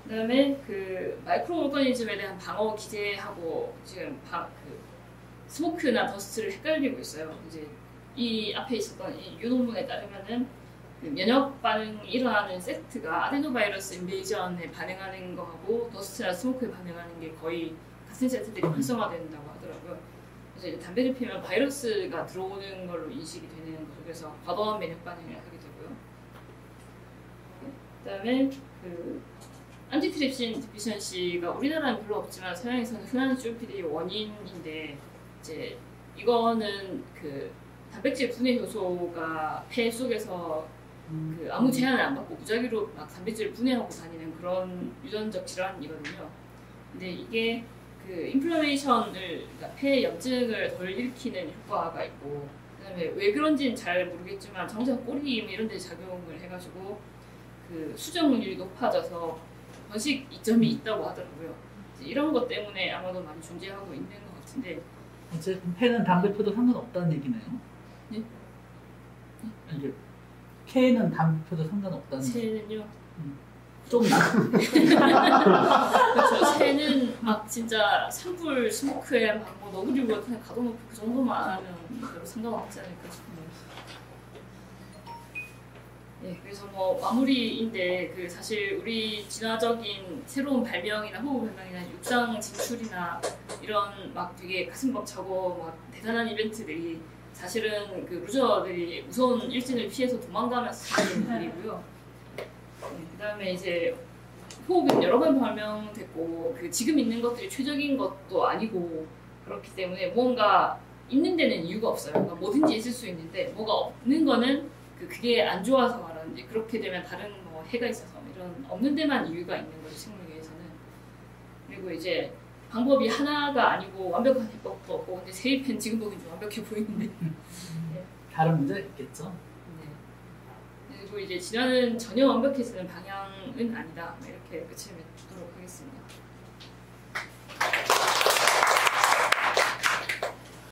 그다음에 그 마이크로 오거니즘에 대한 방어 기제하고 지금 그 스모크나 더스트를 헷갈리고 있어요. 이제 이 앞에 있었던 이 논문에 따르면은 그 면역 반응이 일어나는 세트가 아데노바이러스 인베이전에 반응하는 거하고 더스트나 스모크에 반응하는 게 거의 같은 세트들이 활성화된다고 하더라고요. 그래서 이제 담배를 피우면 바이러스가 들어오는 걸로 인식이 되는 거죠. 그래서 과도한 면역 반응을 하게 되고요. 그다음에 그 안티트립신 디피션시가 우리나라는 별로 없지만 서양에서는 흔한 COPD의 원인인데, 이제 이거는 그 단백질 분해 효소가 폐 속에서 그 아무 제한을 안 받고 무작위로 막 단백질을 분해하고 다니는 그런 유전적 질환이거든요. 근데 이게 그 인플라메이션을, 그러니까 폐 염증을 덜 일으키는 효과가 있고, 그다음에 왜 그런지는 잘 모르겠지만 정상 꼬리 이런 데 작용을 해가지고 그 수정률이 높아져서 번식 이점이 있다고 하더라고요. 이런 것 때문에 아마도 많이 존재하고 있는 것 같은데, 어쨌든 폐는 담배 피워도 상관없다는 얘기네요. 네? 이게 폐는 담배 피워도 상관없다는. 새는요? 좀 그렇죠. 새는 막 진짜 산불 스모크에 막 뭐 너구리 같은 데 가둬놓고 그 정도만 안 하면 별로 상관없지 않을까 싶네요. 네, 그래서 뭐 마무리인데, 그 사실 우리 진화적인 새로운 발명이나 호흡 발명이나 육상 진출이나 이런 막 되게 가슴 벅차고 막 대단한 이벤트들이 사실은 그 루저들이 무서운 일진을 피해서 도망가면서 생긴 일이고요. 네, 그다음에 이제 호흡은 여러 번 발명됐고, 그 지금 있는 것들이 최적인 것도 아니고, 그렇기 때문에 뭔가 있는 데는 이유가 없어요. 그러니까 뭐든지 있을 수 있는데 뭐가 없는 거는 그게 안 좋아서 말하는지, 그렇게 되면 다른 뭐 해가 있어서 이런 없는 데만 이유가 있는 거죠, 생물계에서는. 그리고 이제 방법이 하나가 아니고 완벽한 해법도 없고, 근데 세입은 지금 보기엔 좀 완벽해 보이는데 네. 다른 문제가 있겠죠. 네. 그리고 이제 진화는 전혀 완벽해지는 방향은 아니다, 이렇게 끝을 맺도록 하겠습니다.